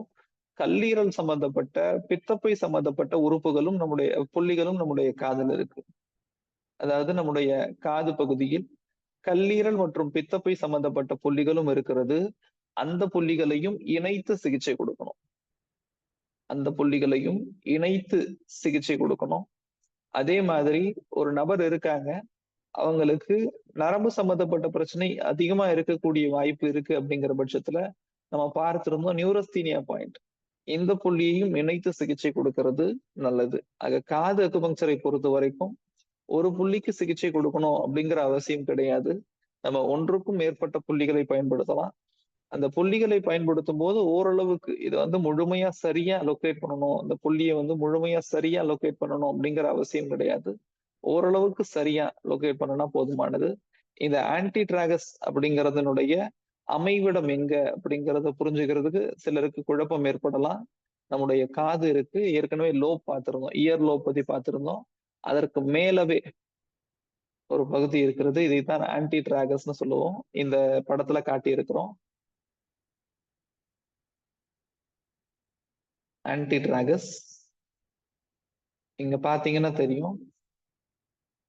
கல்லீரல் சம்பந்தப்பட்ட, பித்தப்பை சம்பந்தப்பட்ட உறுப்புகளும் புள்ளிகளும் நம்முடைய காதில் இருக்கு. அதாவது நம்முடைய காது பகுதியில் கல்லீரல் மற்றும் பித்தப்பை சம்பந்தப்பட்ட புள்ளிகளும் இருக்கிறது. அந்த புள்ளிகளையும் இணைத்து சிகிச்சை கொடுக்கணும். அதே மாதிரி ஒரு நபர் இருக்காங்க, அவங்களுக்கு நரம்பு சம்பந்தப்பட்ட பிரச்சனை அதிகமா இருக்கக்கூடிய வாய்ப்பு இருக்கு அப்படிங்கிற பட்சத்துல நம்ம பார்த்திருந்தோம் நியூரோஸ்தீனியா பாயிண்ட். இந்த புள்ளியையும் இணைத்து சிகிச்சை கொடுக்கிறது நல்லது. ஆக காது அக்குபங்சரை பொறுத்த வரைக்கும் ஒரு புள்ளிக்கு சிகிச்சை கொடுக்கணும் அப்படிங்கிற அவசியம் கிடையாது. நம்ம ஒன்றுக்கும் மேற்பட்ட புள்ளிகளை பயன்படுத்தலாம். அந்த புள்ளிகளை பயன்படுத்தும் போது ஓரளவுக்கு இது முழுமையா சரியா லொக்கேட் பண்ணணும், அந்த புள்ளியை முழுமையா சரியா லொக்கேட் பண்ணணும் அப்படிங்கிற அவசியம் கிடையாது. ஓரளவுக்கு சரியா லொக்கேட் பண்ணனா போதுமானது. இந்த ஆன்டி டிராகஸ் அப்படிங்கிறதுனுடைய அமைவிடம் எங்க அப்படிங்கிறத புரிஞ்சுக்கிறதுக்கு சிலருக்கு குழப்பம் ஏற்படலாம். நம்முடைய காது இருக்கு, ஏற்கனவே லோப் பார்த்திருந்தோம், இயர் லோப் பத்தி பார்த்திருந்தோம். அதற்கு மேலவே ஒரு பகுதி இருக்கிறது, இதைத்தான் ஆன்டி டிராகஸ்னு சொல்லுவோம். இந்த படத்துல காட்டி இருக்கிறோம். ஆன்டி டிராகஸ் இங்க பாத்தீங்கன்னா தெரியும்.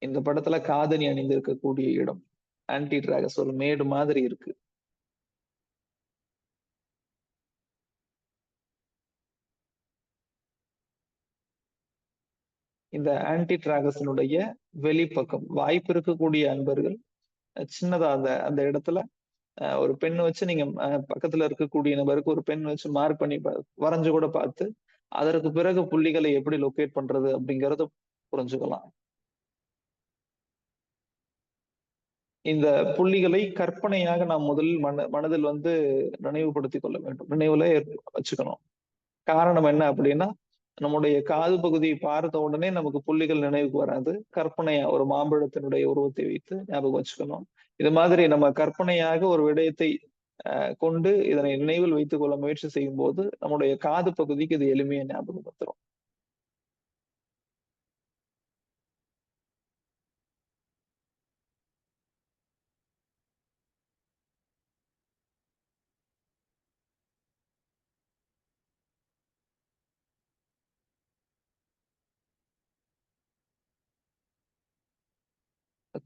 இந்த படத்துல காதணி அணிந்து இருக்கக்கூடிய இடம் ஆன்டி டிராகஸ், ஒரு மேடு மாதிரி இருக்கு. இந்த ஆன்டி டிராகஸினுடைய வெளிப்பக்கம் வாய்ப்பு இருக்கக்கூடிய அன்பர்கள் சின்னதா அந்த இடத்துல ஒரு பெண் வச்சு நீங்க பக்கத்துல இருக்கக்கூடிய நபருக்கு ஒரு பெண் வச்சு மார்க் பண்ணி வரைஞ்சு கூட பார்த்து அதற்கு பிறகு புள்ளிகளை எப்படி லொக்கேட் பண்றது அப்படிங்கறத புரிஞ்சுக்கலாம். இந்த புள்ளிகளை கற்பனையாக நாம் முதலில் மனதில் நினைவுபடுத்திக் கொள்ள வேண்டும், நினைவுல வச்சுக்கணும். காரணம் என்ன அப்படின்னா, நம்முடைய காது பகுதியை பார்த்த உடனே நமக்கு புள்ளிகள் நினைவுக்கு வராது. கற்பனையா ஒரு மாம்பழத்தினுடைய உருவத்தை வைத்து ஞாபகம் வச்சுக்கணும். இது மாதிரி நம்ம கற்பனையாக ஒரு விடயத்தை கொண்டு இதனை நினைவில் வைத்துக் கொள்ள முயற்சி செய்யும் போது நம்முடைய காது பகுதிக்கு இது எளிமையா ஞாபகம் வந்துடும்.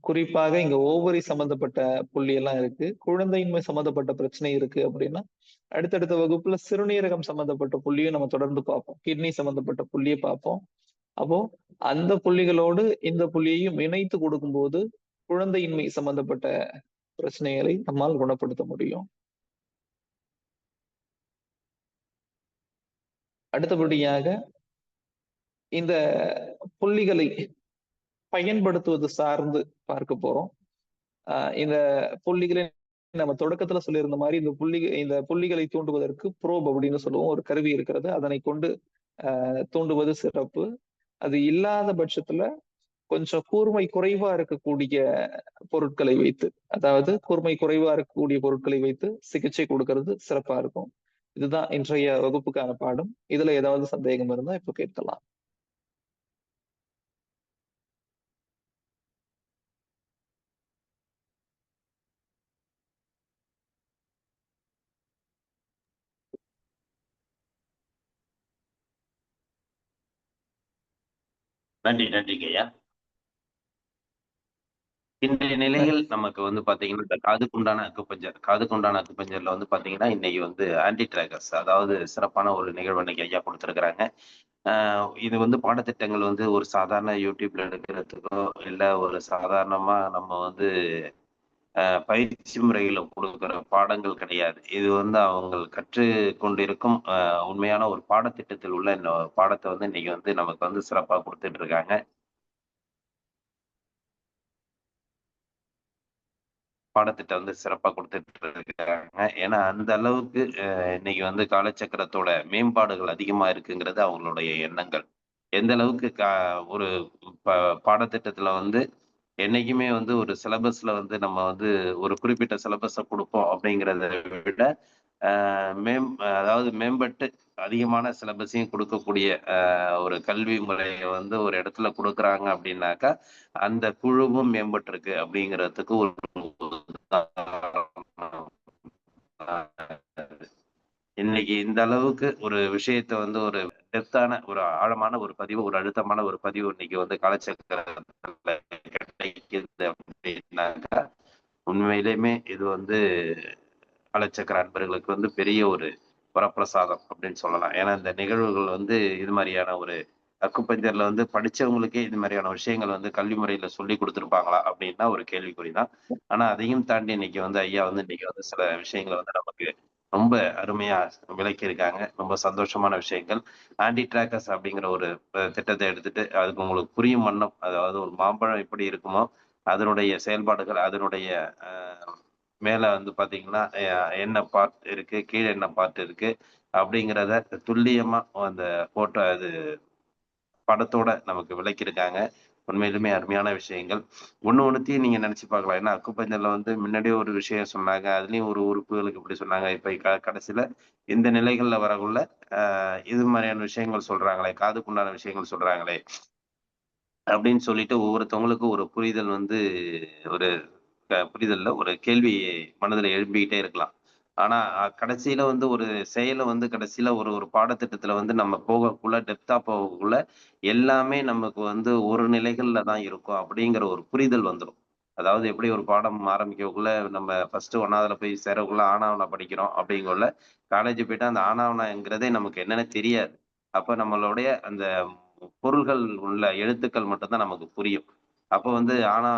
குறிப்பாக இங்க ஓவரி சம்பந்தப்பட்ட புள்ளி எல்லாம் இருக்கு. குழந்தையின்மை சம்பந்தப்பட்ட பிரச்சனை இருக்கு அப்படின்னா அடுத்தடுத்த வகுப்புல சிறுநீரகம் சம்பந்தப்பட்ட புள்ளியும் நம்ம தொடர்ந்து பார்ப்போம். கிட்னி சம்பந்தப்பட்ட புள்ளியை பார்ப்போம். அப்போ அந்த புள்ளிகளோடு இந்த புள்ளியையும் இணைத்து கொடுக்கும்போது குழந்தையின்மை சம்பந்தப்பட்ட பிரச்சனைகளை நம்மால் குணப்படுத்த முடியும். அடுத்தபடியாக இந்த புள்ளிகளை பயன்படுத்துவது சார்ந்து பார்க்க போறோம். இந்த புள்ளிகளை நம்ம தொடக்கத்துல சொல்லியிருந்த மாதிரி இந்த புள்ளிகளை தூண்டுவதற்கு ப்ரோப் அப்படின்னு சொல்லுவோம், ஒரு கருவி இருக்கிறது. அதனை கொண்டு தூண்டுவது சிறப்பு. அது இல்லாத பட்சத்துல கொஞ்சம் கூர்மை குறைவா இருக்கக்கூடிய பொருட்களை வைத்து, அதாவது கூர்மை குறைவா இருக்கக்கூடிய பொருட்களை வைத்து சிகிச்சை கொடுக்கறது சிறப்பா இருக்கும். இதுதான் இன்றைய வகுப்புக்கான பாடம். இதுல ஏதாவது சந்தேகம் இருந்தா இப்ப கேட்கலாம். நன்றிங்க ஐயா. இன்றைய நிலையில் நமக்கு வந்து பாத்தீங்கன்னா, இந்த காதுக்குண்டான அக்குபஞ்சர்ல வந்து பாத்தீங்கன்னா, இன்னைக்கு வந்து ஆன்டி ட்ராகர்ஸ், அதாவது சிறப்பான ஒரு நிகழ்வு இன்னைக்கு ஐயா கொடுத்திருக்கிறாங்க. இது வந்து பாடத்திட்டங்கள் வந்து ஒரு சாதாரண யூடியூப்ல எடுக்கிறதுக்கோ, இல்ல ஒரு சாதாரணமா நம்ம வந்து பயிற்சி முறையில கொடுக்கிற பாடங்கள் கிடையாது. இது வந்து அவங்க கற்று கொண்டிருக்கும் உண்மையான ஒரு பாடத்திட்டத்தில் உள்ள இந்த பாடத்தை வந்து இன்னைக்கு வந்து நமக்கு வந்து சிறப்பா கொடுத்துட்டு இருக்காங்க. பாடத்திட்டம் வந்து சிறப்பா கொடுத்துட்டு இருக்காங்க. ஏன்னா அந்த அளவுக்கு இன்னைக்கு வந்து காலச்சக்கரத்தோட மேம்பாடுகள் அதிகமா இருக்குங்கிறது அவங்களுடைய எண்ணங்கள். எந்த அளவுக்கு ஒரு பாடத்திட்டத்துல வந்து என்னைக்குமே வந்து ஒரு சிலபஸ்ல வந்து நம்ம வந்து ஒரு குறிப்பிட்ட சிலபஸ குடுப்போம் அப்படிங்கிறத விட, அ அதாவது மேம்பட்டு அதிகமான சிலபஸையும் குடுக்கக்கூடிய ஒரு கல்வி முறைய வந்து ஒரு இடத்துல குடுக்குறாங்க அப்படின்னாக்கா, அந்த குழுவும் மேம்பட்டிருக்கு அப்படிங்கிறதுக்கு ஒரு இன்னைக்கு இந்த அளவுக்கு ஒரு விஷயத்த வந்து ஒரு டெப்த்தான, ஒரு ஆழமான ஒரு பதிவு, ஒரு அழுத்தமான ஒரு பதிவு இன்னைக்கு வந்து காலச்சக்கரத்துல கிடைக்குது அப்படின்னாக்கா, உண்மையிலேயுமே இது வந்து காலச்சக்கர அன்பர்களுக்கு வந்து பெரிய ஒரு வரப்பிரசாதம் அப்படின்னு சொல்லலாம். ஏன்னா இந்த நிகழ்வுகள் வந்து இது மாதிரியான ஒரு அக்குப்பஞ்சர்ல வந்து படிச்சவங்களுக்கே இது மாதிரியான விஷயங்கள் வந்து கல்வி முறையில சொல்லி கொடுத்துருப்பாங்களா அப்படின்னா ஒரு கேள்விக்குறிதான். ஆனா அதையும் தாண்டி இன்னைக்கு வந்து ஐயா வந்து இன்னைக்கு வந்து சில விஷயங்களை வந்து நமக்கு ரொம்ப அருமையா விளக்கியிருக்காங்க. ரொம்ப சந்தோஷமான விஷயங்கள். ஆன்டி டிராக்கர்ஸ் அப்படிங்கிற ஒரு திட்டத்தை எடுத்துட்டு அதுக்கு உங்களுக்கு புரியும் வண்ணம், அதாவது ஒரு மாம்பழம் எப்படி இருக்குமோ அதனுடைய செயல்பாடுகள், அதனுடைய மேல வந்து பாத்தீங்கன்னா என்ன பார்ட் இருக்கு, கீழே என்ன பார்ட் இருக்கு அப்படிங்கிறத துல்லியமா அந்த போட்டோ அது படத்தோட நமக்கு விளக்கியிருக்காங்க. உண்மையிலுமே அருமையான விஷயங்கள். ஒண்ணுத்தையும் நீங்க நினைச்சு பார்க்கலாம். ஏன்னா அக்குபஞ்சர்ல வந்து முன்னாடியே ஒரு விஷயம் சொன்னாங்க. அதுலயும் ஒரு உறுப்புகளுக்கு இப்படி சொன்னாங்க. இப்ப கடைசியில இந்த நிலைகள்ல வரக்குள்ள இது மாதிரியான விஷயங்கள் சொல்றாங்களே, காதுக்குண்டான விஷயங்கள் சொல்றாங்களே அப்படின்னு சொல்லிட்டு ஒவ்வொருத்தவங்களுக்கும் ஒரு புரிதல் வந்து ஒரு புரிதல்ல ஒரு கேள்வி மனதுல எழும்பிக்கிட்டே இருக்கலாம். ஆனா கடைசியில வந்து ஒரு செயல வந்து கடைசியில ஒரு ஒரு பாடத்திட்டத்துல வந்து நம்ம போகக்குள்ள டெப்த்தா போகக்குள்ள எல்லாமே நமக்கு வந்து ஒரு நிலைகள்ல தான் இருக்கும் அப்படிங்கிற ஒரு புரிதல் வந்துரும். அதாவது எப்படி ஒரு பாடம் ஆரம்பிக்கக்குள்ள நம்ம ஃபர்ஸ்ட் 1வதுல போய் சேரக்குள்ள ஆனாவனா படிக்கிறோம் அப்படிங்கக்குள்ள, காலேஜ் போயிட்டா அந்த ஆனாவனாங்கிறதே நமக்கு என்னன்னே தெரியாது. அப்ப நம்மளுடைய அந்த பொருள்கள் உள்ள எழுத்துக்கள் மட்டும் தான் நமக்கு புரியும். அப்போ வந்து ஆனா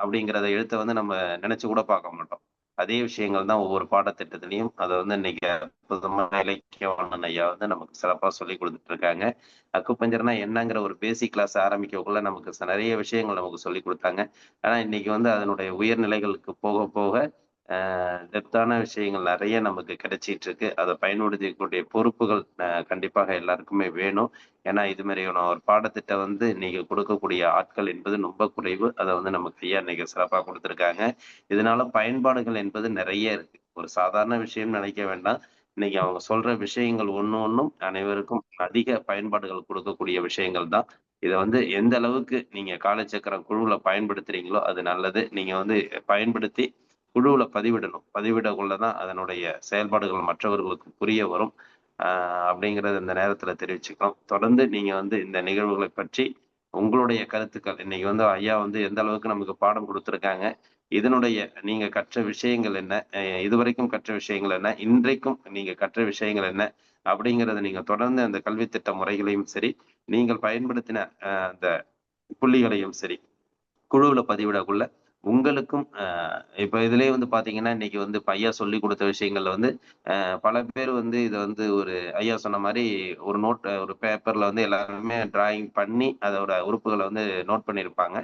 அப்படிங்கிறத எழுத்த வந்து நம்ம நினைச்சு கூட பார்க்க மாட்டோம். அதே விஷயங்கள் தான் ஒவ்வொரு பாடத்திட்டத்திலயும் அத வந்து இன்னைக்கு அற்புதமான இலக்கியவாணன் ஐயா வந்து நமக்கு சிறப்பா சொல்லிக் குடுத்துட்டு இருக்காங்க. அக்குபஞ்சர்னா என்னங்கிற ஒரு பேசிக் கிளாஸ் ஆரம்பிக்கக்குள்ள நமக்கு நிறைய விஷயங்கள் நமக்கு சொல்லிக் குடுத்தாங்க. ஆனா இன்னைக்கு வந்து அதனுடைய உயர்நிலைகளுக்கு போக போக டெப்த்தான விஷயங்கள் நிறைய நமக்கு கிடைச்சிட்டு இருக்கு. அத பயன்படுத்திக்கூடிய பொறுப்புகள் கண்டிப்பாக எல்லாருக்குமே வேணும். ஏன்னா இது மாதிரியான ஒரு பாடத்திட்டம் வந்து நீங்க கொடுக்கக்கூடிய ஆட்கள் என்பது ரொம்ப குறைவு. அத வந்து நமக்கு ஐயா இன்னைக்கு சிறப்பா குடுத்துருக்காங்க. இதனால பயன்பாடுகள் என்பது நிறைய இருக்கு. ஒரு சாதாரண விஷயம் நினைக்க வேண்டாம். இன்னைக்கு அவங்க சொல்ற விஷயங்கள் ஒண்ணும் அனைவருக்கும் அதிக பயன்பாடுகள் கொடுக்கக்கூடிய விஷயங்கள் தான். இத வந்து எந்த அளவுக்கு நீங்க காலச்சக்கரம் குழுவுல பயன்படுத்துறீங்களோ அது நல்லது. நீங்க வந்து பயன்படுத்தி குழுவுல பதிவிடணும். பதிவிடக்குள்ள தான் அதனுடைய செயல்பாடுகள் மற்றவர்களுக்கு புரிய வரும். அப்படிங்கிறத இந்த நேரத்துல தெரிவிச்சுக்கிறோம். தொடர்ந்து நீங்க வந்து இந்த நிகழ்வுகளை பற்றி உங்களுடைய கருத்துக்கள், இன்னைக்கு வந்து ஐயா வந்து எந்த அளவுக்கு நமக்கு பாடம் குடுத்துருக்காங்க. இதனுடைய நீங்க கற்ற விஷயங்கள் என்ன? இதுவரைக்கும் கற்ற விஷயங்கள் என்ன? இன்றைக்கும் நீங்க கற்ற விஷயங்கள் என்ன? அப்படிங்கிறத நீங்க தொடர்ந்து அந்த கல்வி திட்ட முறைகளையும் சரி, நீங்கள் பயன்படுத்தின அந்த புள்ளிகளையும் சரி, குழுவுல பதிவிடக்குள்ள உங்களுக்கும் இப்ப இதுலயே வந்து பாத்தீங்கன்னா, இன்னைக்கு வந்து இப்ப ஐயா சொல்லிக் குடுத்த விஷயங்கள்ல வந்து பல பேர் வந்து இத வந்து ஒரு ஐயா சொன்ன மாரி ஒரு ஒரு பேப்பர்ல வந்து எல்லாருமே டிராயிங் பண்ணி அதோட உறுப்புகள வந்து நோட் பண்ணியிருப்பாங்க.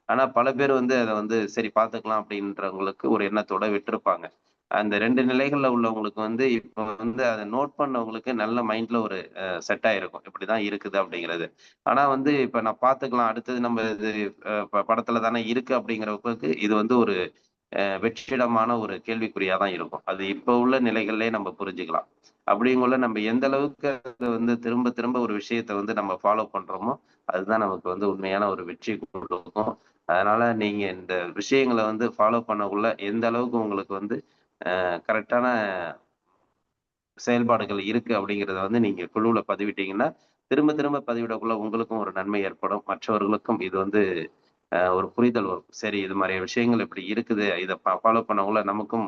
ஆனா பல பேர் வந்து அத வந்து சரி பார்த்துக்கலாம் அப்படின்றவங்களுக்கு ஒரு எண்ணத்தோட விட்டிருப்பாங்க. அந்த 2 நிலைகள்ல உள்ளவங்களுக்கு வந்து இப்ப வந்து அத நோட் பண்ணவங்களுக்கு நல்ல மைண்ட்ல ஒரு செட் ஆயிருக்கும். இப்படிதான் இருக்குது அப்படிங்கிறது. ஆனா வந்து இப்ப நான் பார்த்துக்கலாம். அடுத்தது நம்ம இது படத்துல தானே இருக்கு அப்படிங்கிறவங்களுக்கு இது வந்து ஒரு வெற்றிடமான ஒரு கேள்விக்குறியா தான் இருக்கும். அது இப்ப உள்ள நிலைகள்லயே நம்ம புரிஞ்சுக்கலாம். அப்படிங்கக்குள்ள நம்ம எந்த அளவுக்கு அத வந்து திரும்ப திரும்ப ஒரு விஷயத்த வந்து நம்ம ஃபாலோ பண்றோமோ, அதுதான் நமக்கு வந்து உண்மையான ஒரு வெற்றி குடுக்கும். அதனால நீங்க இந்த விஷயங்கள வந்து ஃபாலோ பண்ணக்குள்ள எந்த அளவுக்கு உங்களுக்கு வந்து கரெக்ட்டான செயல்பாடுகள் இருக்கு அப்படிங்கிறத வந்து நீங்க குழுவுல பதிவிட்டீங்கன்னா, திரும்ப திரும்ப பதிவிடக்குள்ள உங்களுக்கும் ஒரு நன்மை ஏற்படும். மற்றவர்களுக்கும் இது வந்து ஒரு புரிதல் வரும். சரி, இது மாரி விஷயங்கள் இப்படி இருக்குது. இத ஃபாலோ பண்ணக்குள்ள நமக்கும்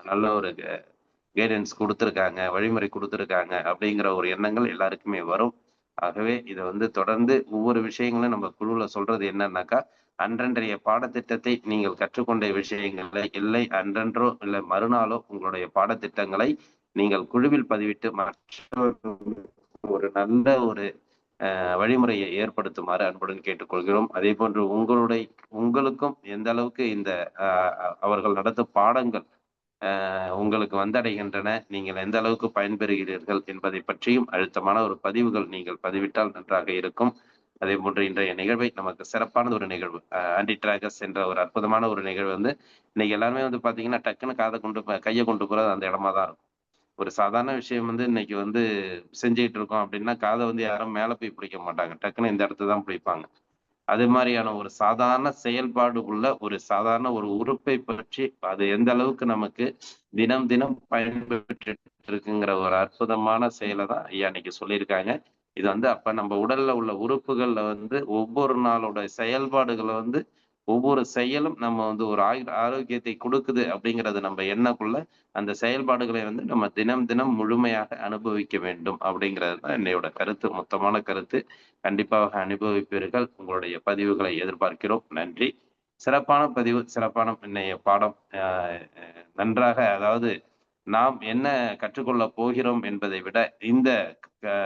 நல்ல ஒரு கைடன்ஸ் குடுத்துருக்காங்க, வழிமுறை குடுத்துருக்காங்க அப்படிங்கிற ஒரு எண்ணங்கள் எல்லாருக்குமே வரும். ஆகவே இத வந்து தொடர்ந்து ஒவ்வொரு விஷயங்களும் நம்ம குழுவுல சொல்றது என்னன்னாக்கா, அன்றன்றைய பாடத்திட்டத்தை நீங்கள் கற்றுக்கொண்ட விஷயங்களை இல்லை அன்றன்றோ இல்ல மறுநாளோ உங்களுடைய பாடத்திட்டங்களை நீங்கள் குழுவில் பதிவிட்டு மற்றவர்களுக்கு ஒரு நல்ல ஒரு வழிமுறையை ஏற்படுத்துமாறு அன்புடன் கேட்டுக்கொள்கிறோம். அதேபோன்று உங்களுக்கும் எந்த அளவுக்கு இந்த அவர்கள் நடத்தும் பாடங்கள் உங்களுக்கு வந்தடைகின்றன, நீங்கள் எந்த அளவுக்கு பயன்பெறுகிறீர்கள் என்பதை பற்றியும் அழுத்தமான ஒரு பதிவுகள் நீங்கள் பதிவிட்டால் நன்றாக இருக்கும். அதேபோன்று இன்றைய நிகழ்வை நமக்கு சிறப்பானது ஒரு நிகழ்வு. ஆன்டி டிராகஸ் என்ற ஒரு அற்புதமான ஒரு நிகழ்வு வந்து இன்னைக்கு எல்லாருமே வந்து பார்த்தீங்கன்னா, டக்குன்னு கைய கொண்டு போறது அந்த இடமா தான் இருக்கும். ஒரு சாதாரண விஷயம் வந்து இன்னைக்கு வந்து செஞ்சுகிட்டு இருக்கோம் அப்படின்னா, காத வந்து யாரும் மேல போய் பிடிக்க மாட்டாங்க. டக்குன்னு இந்த இடத்த தான் பிடிப்பாங்க. அது மாரியான ஒரு சாதாரண செயல்பாடு உள்ள ஒரு சாதாரண ஒரு உறுப்பை பற்றி அது எந்த அளவுக்கு நமக்கு தினம் தினம் பயன்பெற்று இருக்குங்கிற ஒரு அற்புதமான செயலை தான் ஐயா இன்னைக்கு சொல்லியிருக்காங்க. இது வந்து அப்ப நம்ம உடல்ல உள்ள உறுப்புகள்ல வந்து ஒவ்வொரு நாளோட செயல்பாடுகளை வந்து ஒவ்வொரு செயலும் நம்ம வந்து ஒரு ஆரோக்கியத்தை கொடுக்குது அப்படிங்கறது நம்ம எண்ணக்குள்ள அந்த செயல்பாடுகளை வந்து நம்ம தினம் தினம் முழுமையாக அனுபவிக்க வேண்டும் அப்படிங்கிறது தான் என்னையோட கருத்து, மொத்தமான கருத்து. கண்டிப்பாக அனுபவிப்பீர்கள். உங்களுடைய பதிவுகளை எதிர்பார்க்கிறோம். நன்றி. சிறப்பான பதிவு, சிறப்பான இன்னைய பாடம். நன்றாக, அதாவது நாம் என்ன கற்றுக்கொள்ளப் போகிறோம் என்பதை விட, இந்த க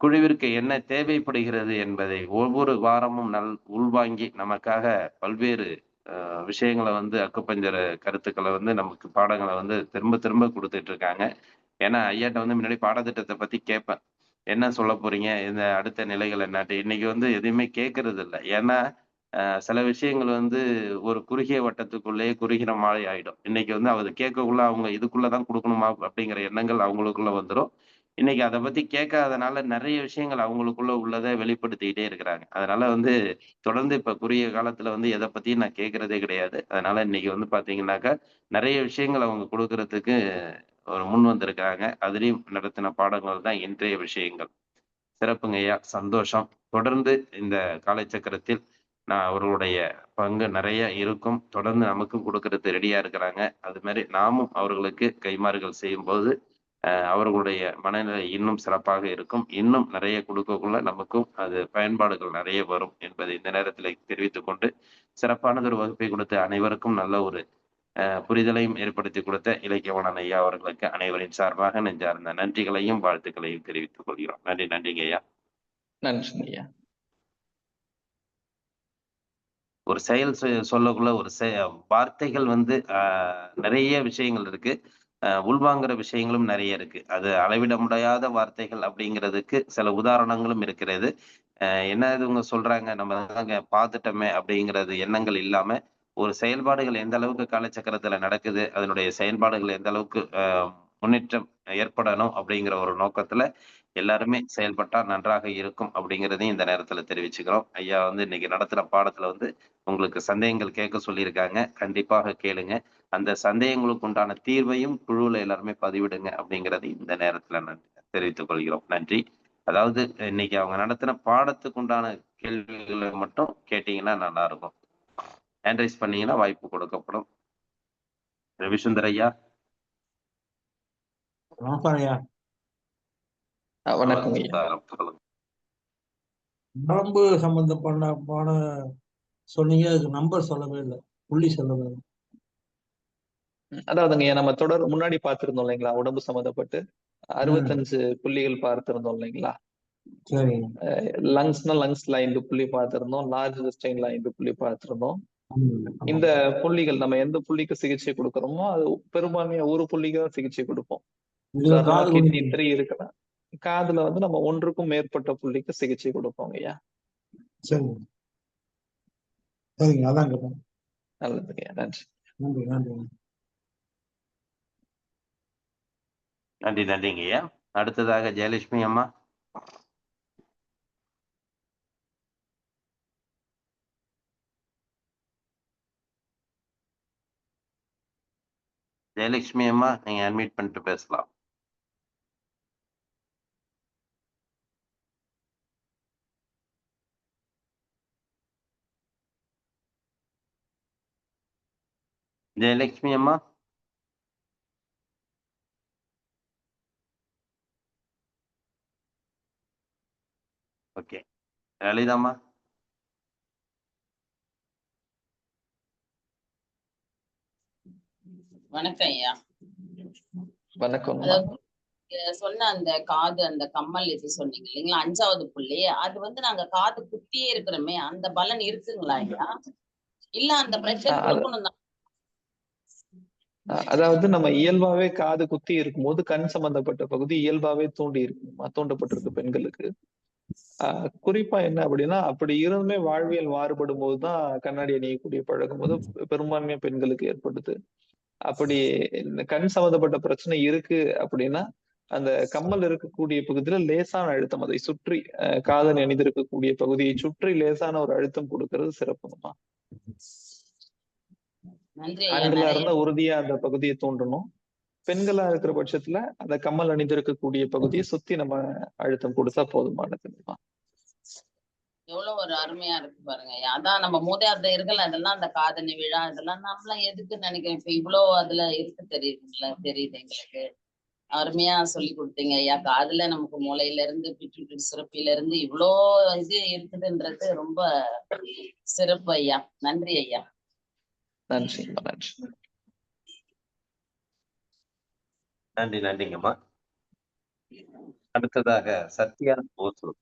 குழுவிற்கு என்ன தேவைப்படுகிறது என்பதை ஒவ்வொரு வாரமும் உள்வாங்கி நமக்காக பல்வேறு விஷயங்கள வந்து அக்குபஞ்சர் கருத்துக்கள வந்து நமக்கு பாடங்கள வந்து திரும்ப திரும்ப குடுத்துட்டு இருக்காங்க. ஏன்னா ஐயாட்ட வந்து முன்னாடி பாடத்திட்டத்த பத்தி கேட்பேன். என்ன சொல்லப் போறீங்க? இந்த அடுத்த நிலைகள் என்னான்ட்டு. இன்னைக்கு வந்து எதுவுமே கேட்கறது இல்ல. ஏன்னா, சில விஷயங்கள் வந்து ஒரு குறுகிய வட்டத்துக்குள்ளேயே குறுகிற மாரி ஆயிடும். இன்னைக்கு வந்து அது கேட்கக்குள்ள அவங்க இதுக்குள்ள தான் குடுக்கணுமா? அப்படிங்கிற எண்ணங்கள் அவங்களுக்குள்ள வந்துரும். இன்னைக்கு அத பத்தி கேட்காதனால நெறைய விஷயங்கள் அவங்களுக்குள்ள உள்ளத வெளிப்படுத்திக்கிட்டே இருக்கிறாங்க. அதனால வந்து தொடர்ந்து இப்ப குறுகிய காலத்துல வந்து எத பத்தியும் நான் கேட்கிறதே கிடையாது. அதனால இன்னைக்கு வந்து பார்த்தீங்கன்னாக்கா, நெறைய விஷயங்கள் அவங்க குடுக்குறதுக்கு ஒரு முன் வந்திருக்காங்க. அதிலயும் நடத்தின பாடங்கள் தான் இன்றைய விஷயங்கள். சிறப்புங்கய்யா, சந்தோஷம். தொடர்ந்து இந்த காலச்சக்கரத்தில் அவர்களுடைய பங்கு நெறைய இருக்கும். தொடர்ந்து நமக்கும் குடுக்கறதுக்கு ரெடியா இருக்கிறாங்க. அது மாரி நாமும் அவர்களுக்கு கைமாறுகள் செய்யும்போது, அவர்களுடைய மனநிலை இன்னும் சிறப்பாக இருக்கும். இன்னும் நெறைய குடுக்கக்குள்ள நமக்கும் அது பயன்பாடுகள் நெறைய வரும் என்பதை இந்த நேரத்திலே தெரிவித்துக் கொண்டு, சிறப்பானதொரு வகுப்பை கொடுத்த அனைவருக்கும் நல்ல ஒரு புரிதலையும் ஏற்படுத்திக் கொடுத்த இலக்கியவாணன் ஐயா அவர்களுக்கு அனைவரின் சார்பாக நெஞ்சார்ந்த நன்றிகளையும், வாழ்த்துக்களையும் தெரிவித்துக் கொள்கிறோம். நன்றிங்க ஐயா. நன்றிங்க ஐயா. ஒரு செயல் சொல்லக்குள்ள ஒரு வார்த்தைகள் வந்து நிறைய விஷயங்கள் இருக்கு. உள்வாங்குற விஷயங்களும் நெறைய இருக்கு. அது அளவிட முடியாத வார்த்தைகள் அப்படிங்கிறதுக்கு சில உதாரணங்களும் இருக்கிறது. என்ன இவங்க சொல்றாங்க, நம்ம தாங்க பார்த்துட்டோமே அப்படிங்கிறது எண்ணங்கள் இல்லாம, ஒரு செயல்பாடுகள் எந்த அளவுக்கு காலச்சக்கரத்துல நடக்குது, அதனுடைய செயல்பாடுகள் எந்த அளவுக்கு முன்னேற்றம் ஏற்படணும் அப்படிங்கிற ஒரு நோக்கத்துல எல்லாருமே செயல்பட்டா நன்றாக இருக்கும் அப்படிங்கிறதையும் இந்த நேரத்துல தெரிவிச்சுக்கிறோம். ஐயா வந்து இன்னைக்கு நடத்துற பாடத்துல வந்து உங்களுக்கு சந்தேகங்கள் கேட்க சொல்லியிருக்காங்க. கண்டிப்பாக கேளுங்க. அந்த சந்தேகங்களுக்கு உண்டான தீர்வையும் குழுவுல எல்லாருமே பதிவிடுங்க அப்படிங்கிறதை இந்த நேரத்துல நான் தெரிவித்துக் கொள்கிறோம். நன்றி. அதாவது இன்னைக்கு அவங்க நடத்தின பாடத்துக்கு உண்டான கேள்விகளை மட்டும் கேட்டீங்கன்னா நல்லா இருக்கும். ஹேண்ட் ரைஸ் பண்ணீங்கன்னா வாய்ப்பு கொடுக்கப்படும். ரவிசுந்தர் ஐயா. வணக்கம் ஐயா. சொல்லுங்க. நரம்பு சம்பந்தப்பட்ட சொன்னீங்க, அதுக்கு நம்பர் சொல்லவே இல்லை, புள்ளி சொல்லவே இல்லை. அதாவதுங்க நம்ம முன்னாடி பார்த்திருந்தோம் இல்லைங்களா, உடம்பு சம்மந்தப்பட்டு 65 புள்ளிகள் பார்த்திருந்தோம் இல்லைங்களா. லங்ஸ்னா லங்ஸ்ல 5 புள்ளி பார்த்திருந்தோம், லார்ஜ் இன்டெஸ்டைன்ல 5 புள்ளி பார்த்திருந்தோம். இந்த புள்ளிகள் நம்ம எந்த புள்ளிக்கு சிகிச்சை கொடுக்கிறோமோ அது பெரும்பான்மையா ஒரு புள்ளிக்கு தான் சிகிச்சை கொடுப்போம். கிட்னி 3 இருக்குன்னா காதுல வந்து நம்ம ஒன்றுக்கும் மேற்பட்ட புள்ளிக்கு சிகிச்சை கொடுப்போம் ஐயா. சரிங்க, அதான் கேட்டேன். நல்லதுங்க, நன்றி. நன்றி நன்றி நன்றி நன்றிங்க ஐயா. அடுத்ததாக ஜெயலட்சுமி அம்மா. ஜெயலட்சுமி அம்மா, நீங்க அட்மிட் பண்ணிட்டு பேசலாம். ஜெயலட்சுமி அம்மா, ஓகே. லலிதாம்மா, வணக்கம் ஐயா. வணக்கம். அதாவது சொன்ன அந்த காது அந்த கம்மல் இது சொன்னீங்க இல்லைங்களா, 5வது புள்ளி, அது வந்து நாங்க காது குத்தியே இருக்கிறோமே, அந்த பலன் இருக்குங்களா ஐயா? இல்ல அந்த பிரஷர் கொடுக்கணும் தான்? அதாவது நம்ம இயல்பாவே காது குத்தி இருக்கும்போது கண் சம்பந்தப்பட்ட பகுதி இயல்பாவே தூண்டப்பட்டிருக்கு பெண்களுக்கு. குறிப்பா என்ன அப்படின்னா, அப்படி இருந்துமே வாழ்வியல் மாறுபடும் போதுதான் கண்ணாடி அணியக்கூடிய பழகும் போது பெரும்பான்மையா பெண்களுக்கு ஏற்படுது. அப்படி இந்த கண் சம்பந்தப்பட்ட பிரச்சனை இருக்கு அப்படின்னா, அந்த கம்மல் இருக்கக்கூடிய பகுதியில லேசான அழுத்தம், அதை சுற்றி காதணி அணிந்திருக்கக்கூடிய பகுதியை சுற்றி லேசான ஒரு அழுத்தம் கொடுக்கிறது சிறப்புமா. ஆண்களா இருந்தா உறுதியா அந்த பகுதியை தூண்டணும். பெண்களா இருக்கிற பட்சத்துல அந்த கம்மல் அணிந்திருக்கக்கூடிய பகுதியை சுத்தி நம்ம அழுத்தம் கொடுத்தா போதுமானதுமா. எவ்வளவு ஒரு அருமையா இருக்கு பாருங்க. அதான் நம்ம மூதாதையர்கள் அதெல்லாம் அந்த காதணி விழா இதெல்லாம் நம்மளாம் எதுக்கு நினைக்கிறேன். இப்ப இவ்வளவு அதுல இருக்கு தெரியுது எங்களுக்கு. அருமையா சொல்லி கொடுத்தீங்க ஐயா. காதுல நமக்கு மூளையில இருந்து பிட்யூட்டரி சுரப்பில இருந்து இவ்வளோ இது இருக்குதுன்றது ரொம்ப சிறப்பு ஐயா. நன்றி ஐயா. நன்றி நன்றி நன்றி. நன்றிங்கம்மா. அடுத்ததாக சத்யா ஓசூர்.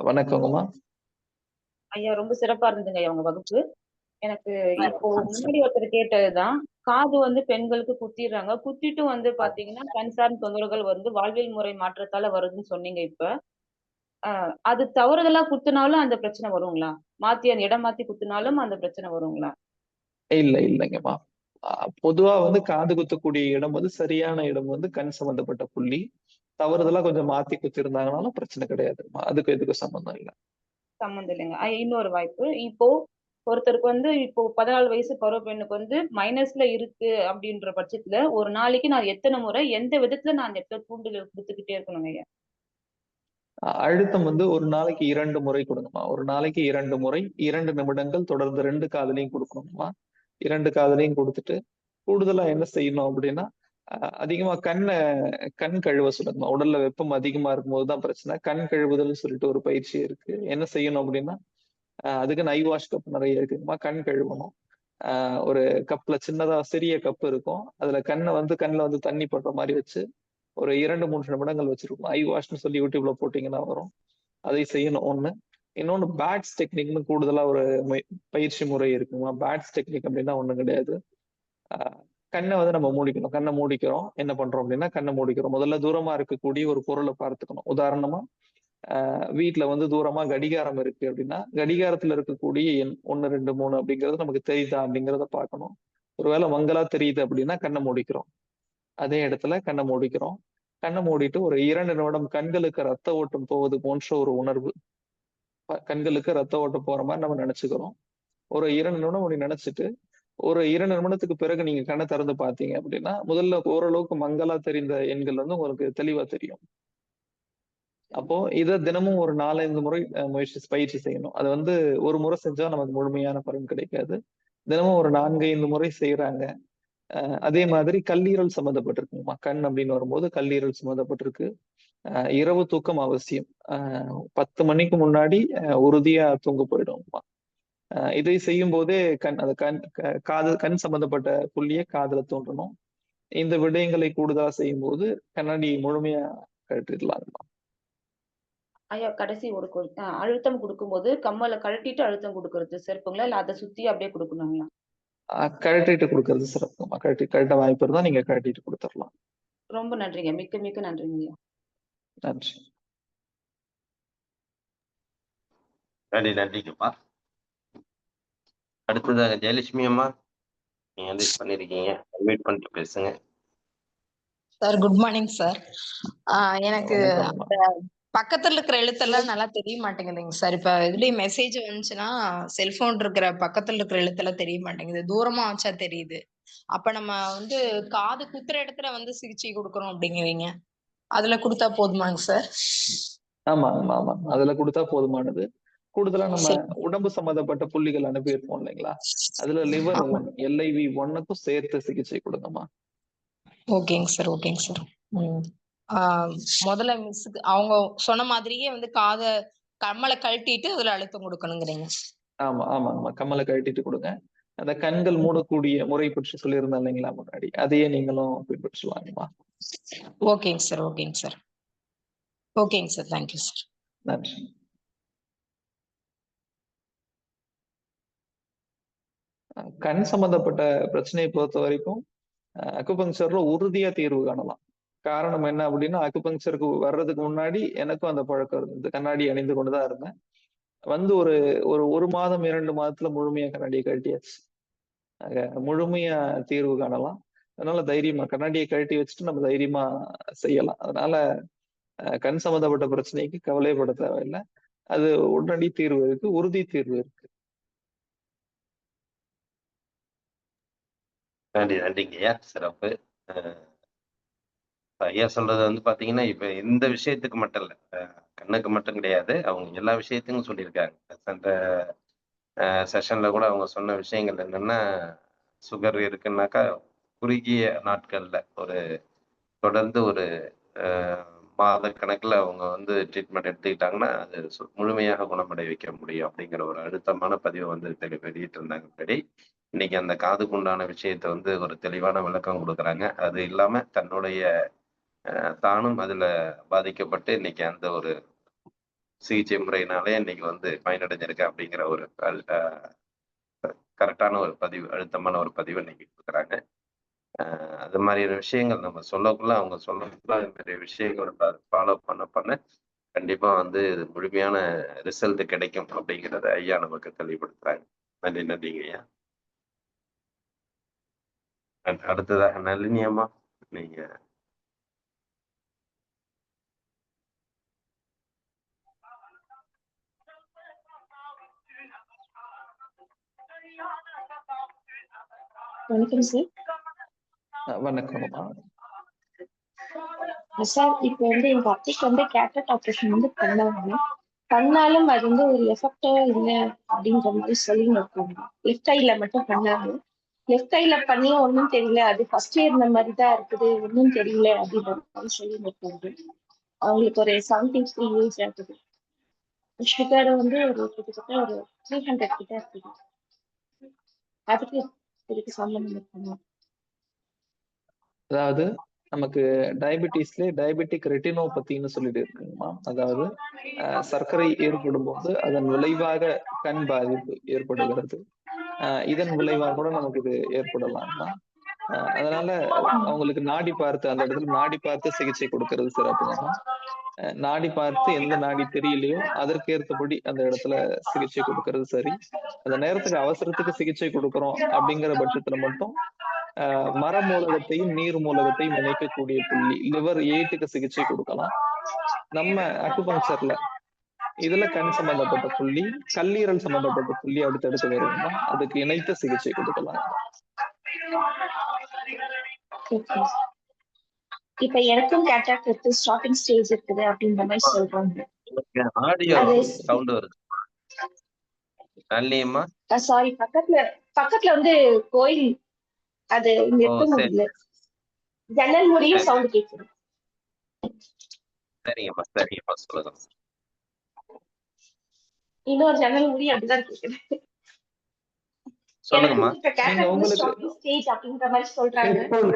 வணக்கங்கம்மா. ஐயா ரொம்ப சிறப்பா இருந்ததுங்க ஐயா உங்க வகுப்பு. எனக்கு இப்போ முன்னாடி ஒருத்தர் கேட்டதுதான், காது வந்து பெண்களுக்கு குத்திடுறாங்க, குத்திட்டு வந்து பாத்தீங்கன்னா கண் சார்ந்த தொந்தரவுகள் வந்து வாழ்வியல் முறை மாற்றத்தால வருதுன்னு சொன்னீங்க. இப்ப அது தவறுதலா குத்துனாலும் அந்த பிரச்சனை வருங்களா? மாத்தி அந்த இடம் மாத்தி குத்துனாலும் அந்த பிரச்சனை வருங்களா? இல்லைங்கம்மா. பொதுவா வந்து காது குத்தக்கூடிய இடம் வந்து சரியான இடம் வந்து கண் சம்பந்தப்பட்ட புள்ளி. தவறுதலா கொஞ்சம் மாத்தி குத்திருந்தாங்கனாலும் பிரச்சனை கிடையாதுமா. அதுக்கு எதுக்கும் சம்பந்தம் இல்லை. சம்பந்தம் இல்லைங்க. இன்னொரு வாய்ப்பு, இப்போ ஒருத்தருக்கு வந்து இப்போ 14 வயசு பருவ பெண்ணுக்கு வந்து மைனஸ்ல இருக்கு அப்படின்ற பட்சத்துல ஒரு நாளைக்கு நான் எத்தனை முறை எந்த விதத்துல நான் அந்த இடத்துல தூண்டுதல் கொடுத்துக்கிட்டே இருக்கணுங்க ஐயா? அழுத்தம் வந்து ஒரு நாளைக்கு 2 முறை கொடுங்கம்மா. ஒரு நாளைக்கு 2 முறை 2 நிமிடங்கள் தொடர்ந்து 2 காதுலையும் கொடுக்கணும்மா. 2 காதுலையும் கொடுத்துட்டு கூடுதலா என்ன செய்யணும் அப்படின்னா, அதிகமா கண் கழுவ சொல்லணுமா. உடல்ல வெப்பம் அதிகமா இருக்கும்போதுதான் பிரச்சனை. கண் கழுவுதல்னு சொல்லிட்டு ஒரு பயிற்சி இருக்கு. என்ன செய்யணும் அப்படின்னா, அதுக்கு ஐ வாஷ் கப் நிறைய இருக்குங்கம்மா. கண் கழுவணும். ஒரு கப்ல சின்னதா சிறிய கப் இருக்கும். அதுல கண்ணுல வந்து தண்ணி படுற மாதிரி வச்சு ஒரு 2-3 நிமிடங்கள் வச்சிருக்கணும். ஐ வாஷ்னு சொல்லி யூடியூப்ல போட்டீங்கன்னா வரும். அதை செய்யணும் ஒண்ணு. இன்னொன்னு பேட்ஸ் டெக்னிக்னு கூடுதலா ஒரு பயிற்சி முறை இருக்குங்களா. பேட்ஸ் டெக்னிக் அப்படின்னா ஒண்ணும் கிடையாது. கண்ணை வந்து நம்ம மூடிக்கணும். கண்ணை மூடிக்கிறோம். என்ன பண்றோம் அப்படின்னா கண்ணை மூடிக்கிறோம். முதல்ல தூரமா இருக்கக்கூடிய ஒரு பொருளை பார்த்துக்கணும். உதாரணமா வீட்டுல வந்து தூரமா கடிகாரம் இருக்கு அப்படின்னா கடிகாரத்துல இருக்கக்கூடிய எண் 1, 2, 3 அப்படிங்கிறது நமக்கு தெரியுதா அப்படிங்கிறத பார்க்கணும். ஒருவேளை மங்களா தெரியுது அப்படின்னா கண்ணை மூடிக்கிறோம். அதே இடத்துல கண்ணை மூடிக்கிறோம். கண்ணை மூடிட்டு ஒரு 2 நிமிடம் கண்களுக்கு ரத்த ஓட்டம் போவது போன்ற ஒரு உணர்வு. கண்களுக்கு ரத்த ஓட்டம் போற மாதிரி நம்ம நினைச்சுக்கிறோம். ஒரு 2 நிமிடம் அப்படி நினைச்சிட்டு ஒரு 2 நிமிடத்துக்கு பிறகு நீங்க கண்ணை திறந்து பார்த்தீங்க அப்படின்னா முதல்ல ஓரளவுக்கு மங்களா தெரிந்த எண்கள் வந்து உங்களுக்கு தெளிவா தெரியும். அப்போ இதை தினமும் ஒரு 4-5 முறை பயிற்சி செய்யணும். அது வந்து ஒரு முறை செஞ்சா நமக்கு முழுமையான பலன் கிடைக்காது. தினமும் ஒரு 4-5 முறை செய்யறாங்க. அதே மாதிரி கல்லீரல் சம்மந்தப்பட்டிருக்குமா. கண் அப்படின்னு வரும்போது கல்லீரல் சம்மந்தப்பட்டிருக்கு. இரவு தூக்கம் அவசியம். 10 மணிக்கு முன்னாடி உறுதியா தூங்க போயிடும்மா. இதை செய்யும் போதே கண் சம்பந்தப்பட்ட புள்ளிய காதுல தோன்றணும். இந்த விடயங்களை கூடுதலா செய்யும் போது கண்ணாடி முழுமையா கழட்டிடலாம்மா. ஐயா கடைசி ஒரு அழுத்தம் கொடுக்கும்போது கம்மலை கழட்டிட்டு அழுத்தம் கொடுக்கறது சிறப்புங்களா, இல்ல அதை சுத்தி அப்படியே கொடுக்கணுங்களா? கழட்டிட்டு கொடுக்கறது சிறப்புமா. கழட்ட வாய்ப்பு இருந்தா நீங்க கழட்டிட்டு கொடுத்துடலாம். ரொம்ப நன்றிங்க. மிக்க மிக்க நன்றிங்க. நன்றி. நன்றிங்கப்பா. அடுத்ததாக ஜெயலட்சுமி அம்மா, நீங்க வந்து பண்ணிருக்கீங்க, அட்மிட் பண்ணிட்டு பேசுங்க. Sir good morning sir. எனக்கு பக்கத்துல இருக்கிற எழுத்தெல்லாம் நல்லா தெரிய மாட்டேங்குதுங்க சார். இப்ப இதுலயும் மெசேஜ் வந்துச்சுன்னா செல்போன் இருக்கிற பக்கத்துல இருக்கிற எழுத்தெல்லாம் தெரிய மாட்டேங்குது, தூரமா வச்சா தெரியுது. அப்ப நம்ம வந்து காது குத்துற இடத்துல வந்து சிகிச்சை கொடுக்கறோம் அப்படிங்கிறீங்க, அதுல கொடுத்தா போதுமாங்க சார்? ஆமா ஆமா ஆமா அதுல கொடுத்தா போதுமானது. கூடுதலா நம்ம சரி. உடம்பு சம்பந்தப்பட்ட புள்ளிகள் அனுப்பியிருப்போம் இல்லைங்களா, அதுல லிவர் ஆமா. 1 LIV 1க்கும் சேர்த்து சிகிச்சை கொடுங்கம்மா. ஓகேங்க சார், ஓகேங்க சார். ம். ஆ, முதல்ல மிஸ்ஸுக்கு அவங்க சொன்ன மாதிரியே வந்து கம்மல கழட்டிட்டு அதுல அழுத்தம் கொடுக்கணுங்கிறீங்க. ஆமா ஆமாங்கம்மா, கம்மலை கழட்டிட்டு கொடுங்க. அந்த கண்கள் மூடக்கூடிய முறை பற்றி சொல்லியிருந்தேன் இல்லைங்களா முன்னாடி, அதையே நீங்களும் பின்பற்றலாங்கம்மா. ஓகேங்க சார், ஓகேங்க சார். ஓகேங்க சார். Thank you sir. நன்றி. கண் சம்பந்தப்பட்ட பிரச்சனையை பொறுத்த வரைக்கும் அக்குபங்சர்ல உறுதியா தீர்வு காணலாம். காரணம் என்ன அப்படின்னா, அக்குபங்சருக்கு வர்றதுக்கு முன்னாடி எனக்கும் அந்த பழக்கம் இருந்தது. கண்ணாடி அணிந்து கொண்டுதான் இருந்தேன். வந்து ஒரு ஒரு 1 மாதம் 2 மாதத்துல முழுமையா கண்ணாடியை கழட்டியாச்சு. ஆக முழுமையா தீர்வு காணலாம். அதனால தைரியமா கண்ணாடியை கழட்டி வச்சுட்டு நம்ம தைரியமா செய்யலாம். அதனால கண் சம்பந்தப்பட்ட பிரச்சனைக்கு கவலைப்பட தேவையில்லை. அது உடனடி தீர்வு இருக்கு, உறுதி தீர்வு இருக்கு. நன்றிங்கய்யா, சிறப்பு. அஹ் ஐயா சொல்றது வந்து பாத்தீங்கன்னா, இப்ப இந்த விஷயத்துக்கு மட்டும் இல்ல, கண்ணுக்கு மட்டும் கிடையாது. அவங்க எல்லா விஷயத்துக்கும் சொல்லியிருக்காங்க. சென்ற செஷன்ல கூட அவங்க சொன்ன விஷயங்கள் என்னன்னா, சுகர் இருக்குன்னாக்கா, குறுகிய நாட்கள்ல ஒரு தொடர்ந்து ஒரு மாத கணக்குல அவங்க வந்து ட்ரீட்மெண்ட் எடுத்துக்கிட்டாங்கன்னா, அது முழுமையாக குணமடைய வைக்க முடியும் அப்படிங்கிற ஒரு அழுத்தமான பதிவை வந்து வெளியிட்டிருந்தாங்க முன்னாடி. இன்னைக்கு அந்த காதுக்கு உண்டான விஷயத்த வந்து ஒரு தெளிவான விளக்கம் குடுக்குறாங்க. அது இல்லாம தன்னுடைய தானும் அதுல பாதிக்கப்பட்டு இன்னைக்கு அந்த ஒரு சிகிச்சை முறையினாலே இன்னைக்கு வந்து பயனடைஞ்சிருக்கேன் அப்படிங்கிற ஒரு கரெக்டான ஒரு பதிவு, அழுத்தமான ஒரு பதிவு இன்னைக்கு குடுக்குறாங்க. அது மாதிரியான விஷயங்கள் நம்ம சொல்லக்குள்ள, அவங்க சொல்லக்குள்ள அது மாதிரி விஷயங்கள் ஃபாலோ பண்ண கண்டிப்பா வந்து இது முழுமையான ரிசல்ட் கிடைக்கும் அப்படிங்கிறத ஐயா நமக்கு தெளிவுபடுத்துறாங்க. நன்றிங்க ஐயா. அடுத்ததாக நளினி அம்மா, நீங்க. வணக்கம் சார். வணக்கம்மா. சார் இப்போ வந்து எங்க அத்தைக்கு வந்து கேட்ராக்ட் ஆப்ரேஷன் வந்து பண்ணாங்க. பண்ணாலும் அது வந்து ஒரு எஃபெக்டா இல்லை அப்படின்ற மாதிரி சொல்லின்னு இருக்காங்க. லெஃப்ட் ஐல மட்டும் பண்ணாங்க. லெஃப்ட் ஐல பண்ணியும் ஒன்றும் தெரியல, அது ஃபர்ஸ்ட் இருந்த மாதிரி தான் இருக்குது, ஒன்றும் தெரியல அப்படின்ற மாதிரி சொல்லின்னு இருக்காங்க. அவங்களுக்கு ஒரு 73 ஏஜ் ஆகுது. சுகர் வந்து ஒரு கிட்டத்தட்ட ஒரு 300 கிட்ட இருக்குது. அதுக்கு இதுக்கு சம்பந்தம் இருக்குமா? அதாவது நமக்கு டயபெட்டிஸ்ல டயபெட்டிக் ரெட்டினோபதின்னு சொல்லிட்டு இருக்குங்கம்மா. அதாவது சர்க்கரை ஏற்படும் போது அதன் விளைவாக கண் பாதிப்பு ஏற்படுகிறது. இதன் விளைவாக கூட நமக்கு இது ஏற்படலாம்னா, அதனால அவங்களுக்கு நாடி பார்த்து அந்த இடத்துல நாடி பார்த்து சிகிச்சை கொடுக்கறது சிறப்புங்கம்மா. நாடி பார்த்து எந்த நாடி தெரியலையோ அதற்கு ஏற்றபடி அந்த இடத்துல சிகிச்சை கொடுக்கறது சரி. அந்த நேரத்துக்கு அவசரத்துக்கு சிகிச்சை கொடுக்குறோம் அப்படிங்கிற பட்சத்துல மட்டும் மர மூலகத்தையும் நீர் மூலகத்தையும் இணைக்கக்கூடிய புள்ளி லிவர் 8க்கு சிகிச்சை கொடுக்கலாம். நம்ம அக்குபங்சர்ல இதுல கண் சம்பந்தப்பட்ட புள்ளி, கல்லீரல் சம்பந்தப்பட்ட புள்ளி அடுத்தடுத்து வருவோம்னா அதுக்கு இணைத்த சிகிச்சை கொடுக்கலாம். இப்ப எனக்கும் கேட்ராக்ட் இருக்கு, ஸ்டார்டிங் ஸ்டேஜ் இருக்குது அப்படின்ற மாதிரி சொல்றாங்க. ஆடியோ சவுண்ட் வருது நளினியம்மா. சாரி, பக்கத்துல வந்து கோயில், அது நிறுத்த முடியல. ஜன்னல் மூடியும் சவுண்ட் கேட்குது. சரிங்கம்மா சொல்லுங்க. இன்னொரு ஜன்னல் மூடி அப்படிதான் கேக்குது. சொல்லுங்கம்மா.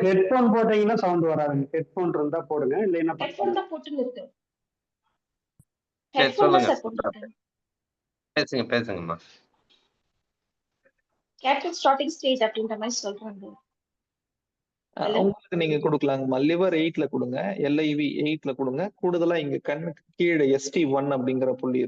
ஹெட்போன் போட்டீங்கன்னா சவுண்ட் வராதுங்க. ஹெட்போன் இருந்தா போடுங்க, இல்லைன்னா ஹெட்போன் தான் போட்டுன்னு இருக்கு. சொல்லுங்க, பேசுங்கம்மா. கேட்ராக்ட் ஸ்டார்டிங் ஸ்டேஜ் அப்படின்ற மாதிரி சொல்றாங்க. உங்களுக்கு நீங்க கொடுக்கலாங்கம்மா. லிவர் 8ல கொடுங்க, LIV 8ல கொடுங்க. கூடுதலா இங்க கண்ணுக்கு கீழே ST1 அப்படிங்கிற புள்ளி